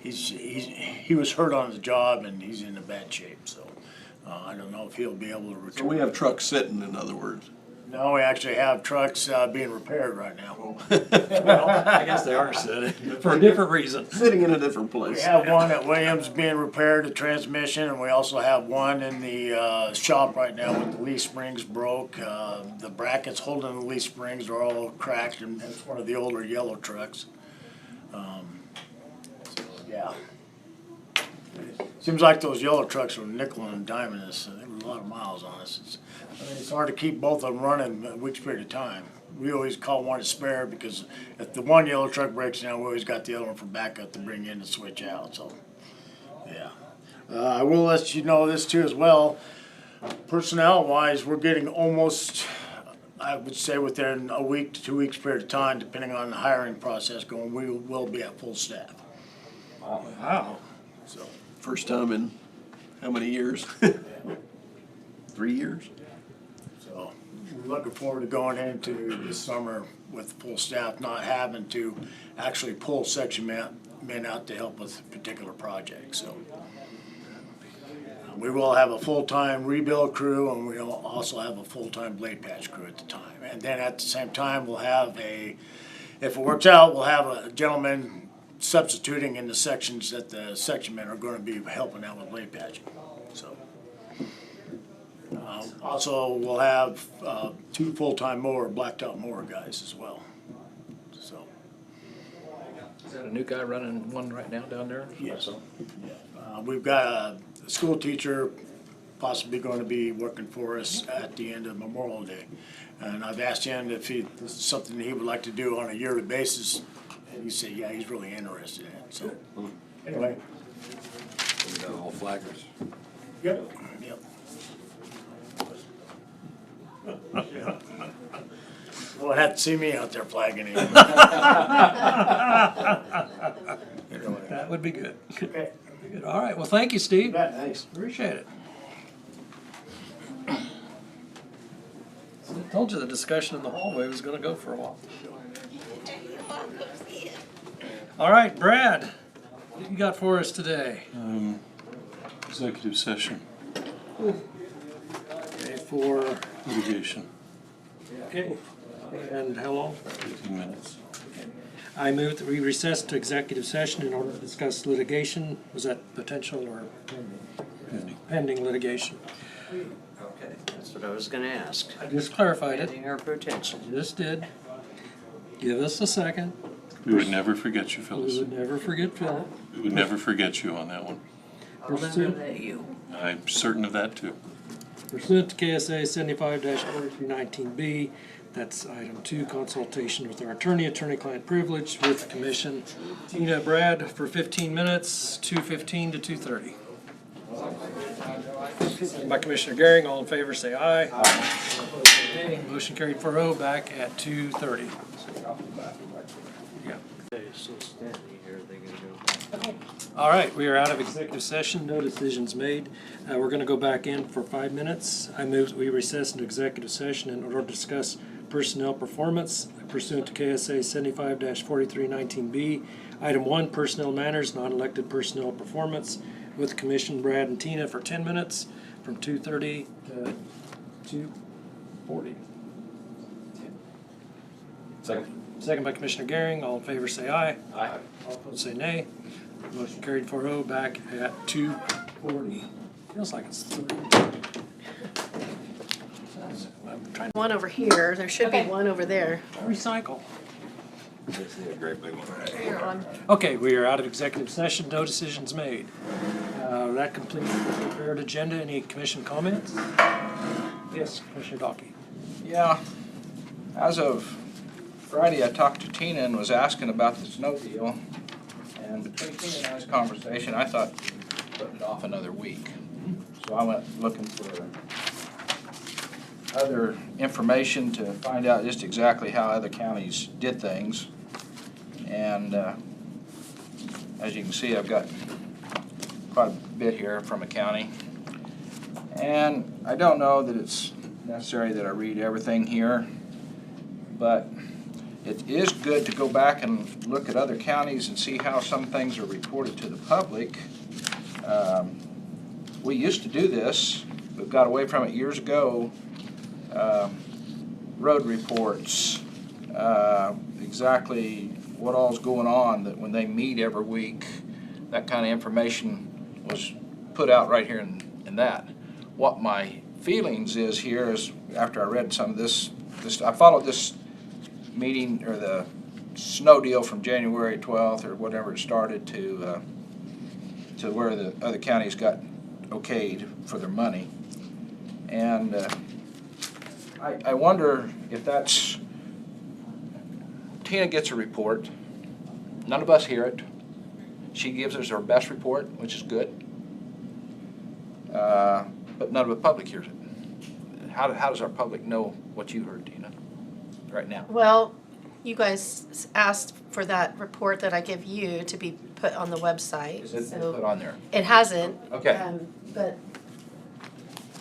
he was hurt on the job and he's in a bad shape. So I don't know if he'll be able to return. So we have trucks sitting, in other words. No, we actually have trucks being repaired right now. Well, I guess they are sitting, for a different reason. Sitting in a different We place. have one at Williams being repaired, the transmission, and we also have one in the shop right now with the leaf springs broke. The brackets holding the leaf springs are all cracked, and it's one of the older yellow trucks. So, yeah. Seems like those yellow trucks were nickel and diming us, and there were a lot of miles on us. It's hard to keep both of them running a week's period of time. We always call one to spare because if the one yellow truck breaks down, we always got the other one for backup to bring in and switch out, so, yeah. I will let you know this too as well. Personnel-wise, we're getting almost, I would say within a week to 2 weeks period of time, depending on the hiring process going, we will be at full staff. Wow. So, First time in how many years? 3 years? so we're looking forward to going into this summer with full staff, not having to actually pull section men out to help with particular projects, so. We will have a full-time rebuild crew, and we'll also have a full-time blade patch crew at the time. And then at the same time, we'll have if it works out, we'll have a gentleman substituting in the sections that the section men are gonna be helping out with blade patching, so. Also, we'll have 2 full-time blacktop mower guys as well, so. Is that a new guy running one right now down there? Yes. We've got a school teacher possibly going to be working for us at the end of Memorial Day. And I've asked him if this is something he would like to do on a yearly basis. And he said, yeah, he's really interested in it. So, anyway. We got all flaggers. Yep. You won't have to see me out there flagging anymore. That would be good. Okay. Good. All right, well, thank you, Steve. Thanks. Appreciate it. I told you the discussion in the hallway was gonna go for a while. All right, Brad, what do you got for us today? Executive session, Okay, for, litigation, okay, and how long? 15 minutes. I move that we recess to executive session in order to discuss litigation. Was that potential or pending litigation? Okay, that's what I was gonna ask. I just clarified it. Pending or potential? Just did. Give us a second. We would never forget you, We Phyllis. would never forget Philip. We would never forget you on that one. I'll never let you. I'm certain of that too. Pursuant to KSA 75-4319B, that's item 2, consultation with our attorney, attorney-client privilege with the commission. Tina, Brad, for 15 minutes, 2:15 to 2:30. Second by Commissioner Gehring, all in favor say aye. Aye. Motion carried 4-0, back at 2:30. Yeah. All right, we are out of executive session, no decisions made. We're gonna go back in for 5 minutes. I move that we recess into executive session in order to discuss personnel performance pursuant to KSA 75-4319B. Item 1, personnel matters, non-elected personnel performance with Commission Brad and Tina for 10 minutes from 2:30 to 2:40. Second by Commissioner Gehring, all in favor say aye. Aye. All opposed say nay. Motion carried 4-0, back at 2:40. Feels like it's 3. I'm trying One over here, there should be one over there. to recycle. This is a great big one right You're here. on. Okay, we are out of executive session, no decisions made. That completes the prepared agenda. Any commission comments? Yes, Commissioner Dockey. Yeah, as of Friday, I talked to Tina and was asking about the snow deal. And between Tina and I's conversation, I thought putting it off another week. So I went looking for other information to find out just exactly how other counties did things. And as you can see, I've got quite a bit here from a county. And I don't know that it's necessary that I read everything here, but it is good to go back and look at other counties and see how some things are reported to the public. We used to do this. We've got away from it years ago. Road reports, exactly what all's going on, that when they meet every week, that kind of information was put out right here in that. What my feelings is here is, after I read some of this I followed this meeting, or the snow deal from January 12th or whatever it started to to where the other counties got okayed for their money. And I wonder if that's, Tina gets a report, none of us hear it. She gives us her best report, which is good. But none of the public hears it. How does our public know what you heard, Tina, right now? Well, you guys asked for that report that I give you to be put on the website. Is it so put on there? It hasn't. Okay. But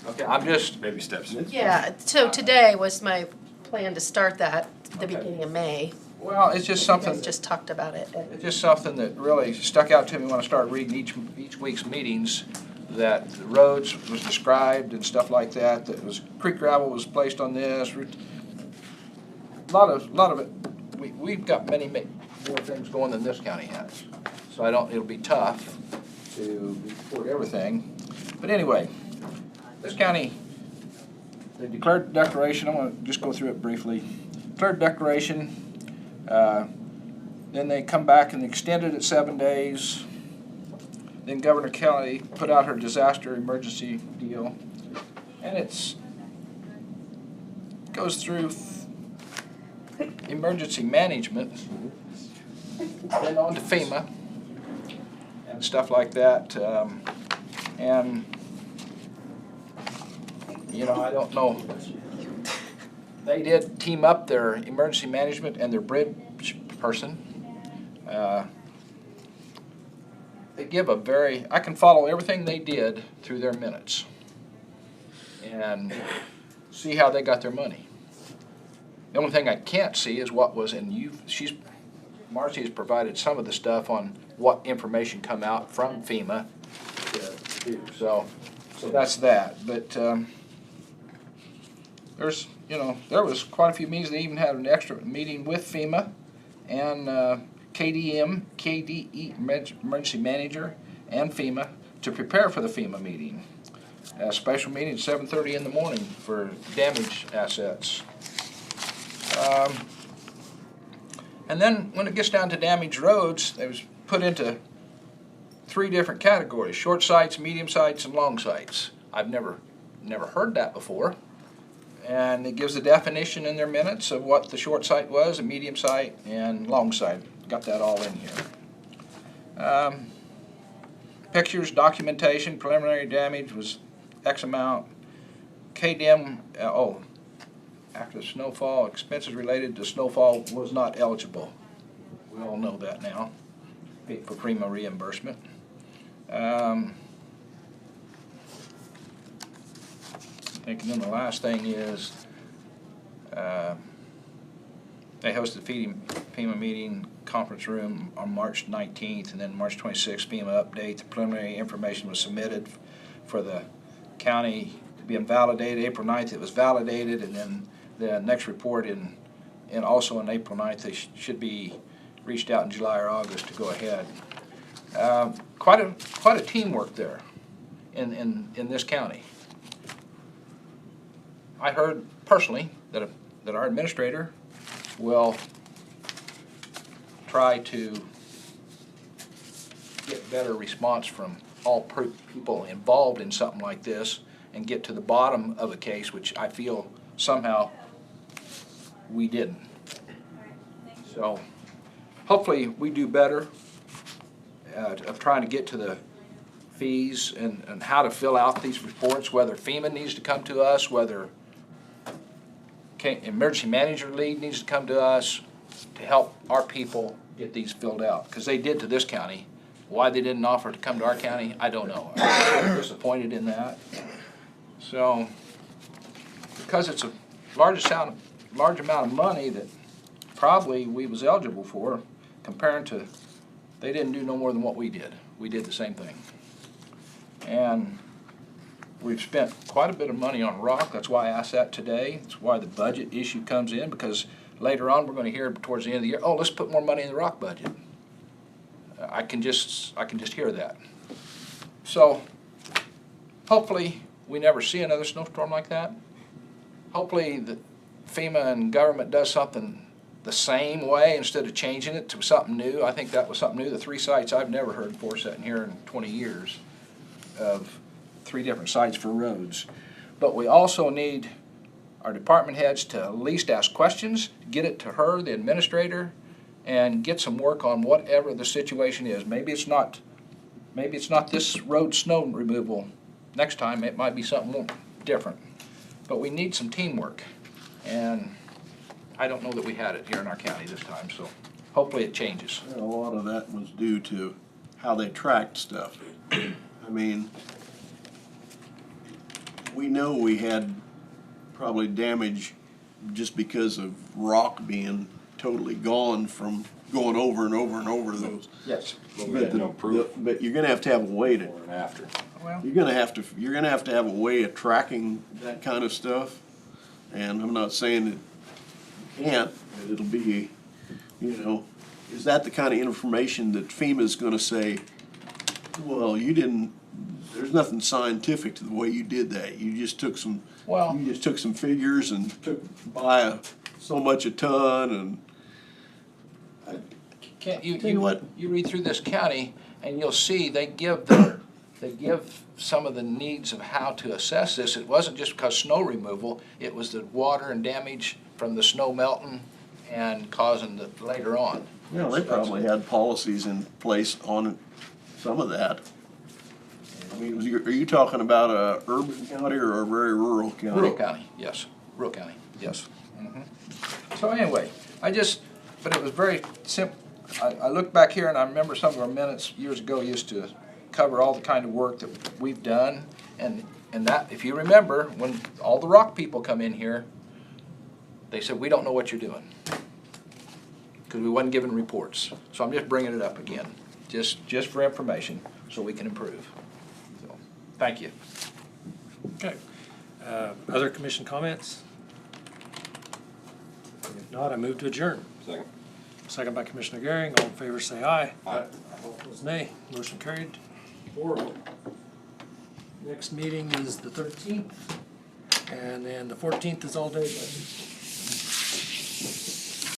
Okay, I'm just, Baby steps. yeah, so today was my plan to start that at the Okay. beginning of May. well, it's just You something, guys just talked about it. it's just something that really stuck out to me when I started reading each week's meetings, that the roads was described and stuff like that, that was, creek gravel was placed on this. A lot of it, we've got many more things going than this county has. So it'll be tough to report everything. But anyway, this county, they declared declaration, I'm gonna just go through it briefly. Declared declaration, then they come back and extended it 7 days. Then Governor Kelly put out her disaster emergency deal. And goes through emergency management, then on to FEMA and stuff like that. And you know, I don't know. They did team up their emergency management and their bridge person. They give I can follow everything they did through their minutes and see how they got their money. The only thing I can't see is what was Marcy has provided some of the stuff on what information come out from FEMA to do. So that's that. But there was quite a few meetings. They even had an extra meeting with FEMA and KDE, emergency manager, and FEMA to prepare for the FEMA meeting. A special meeting at 7:30 in the morning for damaged assets. And then when it gets down to damaged roads, it was put into 3 different categories: short sites, medium sites, and long sites. I've never heard that before. And it gives a definition in their minutes of what the short site was, a medium site, and long site. Got that all in here. Pictures, documentation, preliminary damage was X amount. KDM, after the snowfall, expenses related to snowfall was not eligible. We all know that now for FEMA reimbursement. I think then the last thing is they hosted the FEMA meeting conference room on March 19th, and then March 26th FEMA update. The preliminary information was submitted for the county to be validated. April 9th it was validated, and then the next report also on April 9th they should be reached out in July or August to go ahead. Quite a teamwork there in this county. I heard personally that our administrator will try to get better response from all people involved in something like this and get to the bottom of a case, which I feel somehow we didn't. So hopefully we do better of trying to get to the fees and how to fill out these reports, whether FEMA needs to come to us, whether emergency manager lead needs to come to us to help our people get these filled out, because they did to this county. Why they didn't offer to come to our county, I don't know. I'm disappointed in that. So, because it's a large amount of money that probably we was eligible for, comparing to, they didn't do no more than what we did. We did the same thing. And we've spent quite a bit of money on rock. That's why I asked that today. That's why the budget issue comes in, because later on we're going to hear towards the end of the year, oh, let's put more money in the rock budget. I can just hear that. So hopefully we never see another snowstorm like that. Hopefully the FEMA and government does something the same way instead of changing it to something new. I think that was something new. The 3 sites I've never heard before sitting here in 20 years of 3 different sites for roads. But we also need our department heads to at least ask questions, get it to her, the administrator, and get some work on whatever the situation is. Maybe it's not this road snow removal. Next time it might be something more different. But we need some teamwork. And I don't know that we had it here in our county this time, so hopefully it changes. A lot of that was due to how they tracked stuff. I mean, we know we had probably damage just because of rock being totally gone from going over and over and over those. Yes. But we had no proof But you're gonna have to have a way to, before and after. Well, you're gonna have to have a way of tracking that kind of stuff. And I'm not saying that you can't, but it'll be, you know, is that the kind of information that FEMA's gonna say, well, you didn't, there's nothing scientific to the way you did that. You just took some, well, you just took some figures and so much a ton and. can't you, Tell you what. you read through this county and you'll see they give some of the needs of how to assess this. It wasn't just because snow removal, it was the water and damage from the snow melting and causing the later on. Yeah, they probably had policies in place on some of that. I mean, are you talking about a urban county or a very rural county? Rural county, yes. Rural county, yes. So anyway, but it was very simple. I look back here and I remember some of our minutes years ago used to cover all the kind of work that we've done. And that, if you remember, when all the rock people come in here, they said, we don't know what you're doing. Because we wasn't given reports. So I'm just bringing it up again, just for information, so we can improve. So, thank you. Okay. Other commission comments? If not, I move to adjourn. Second. Second by Commissioner Gehring. All in favor say aye. Aye. All opposed nay. Motion carried. 4-0. Next meeting is the 13th, and then the 14th is all day budget.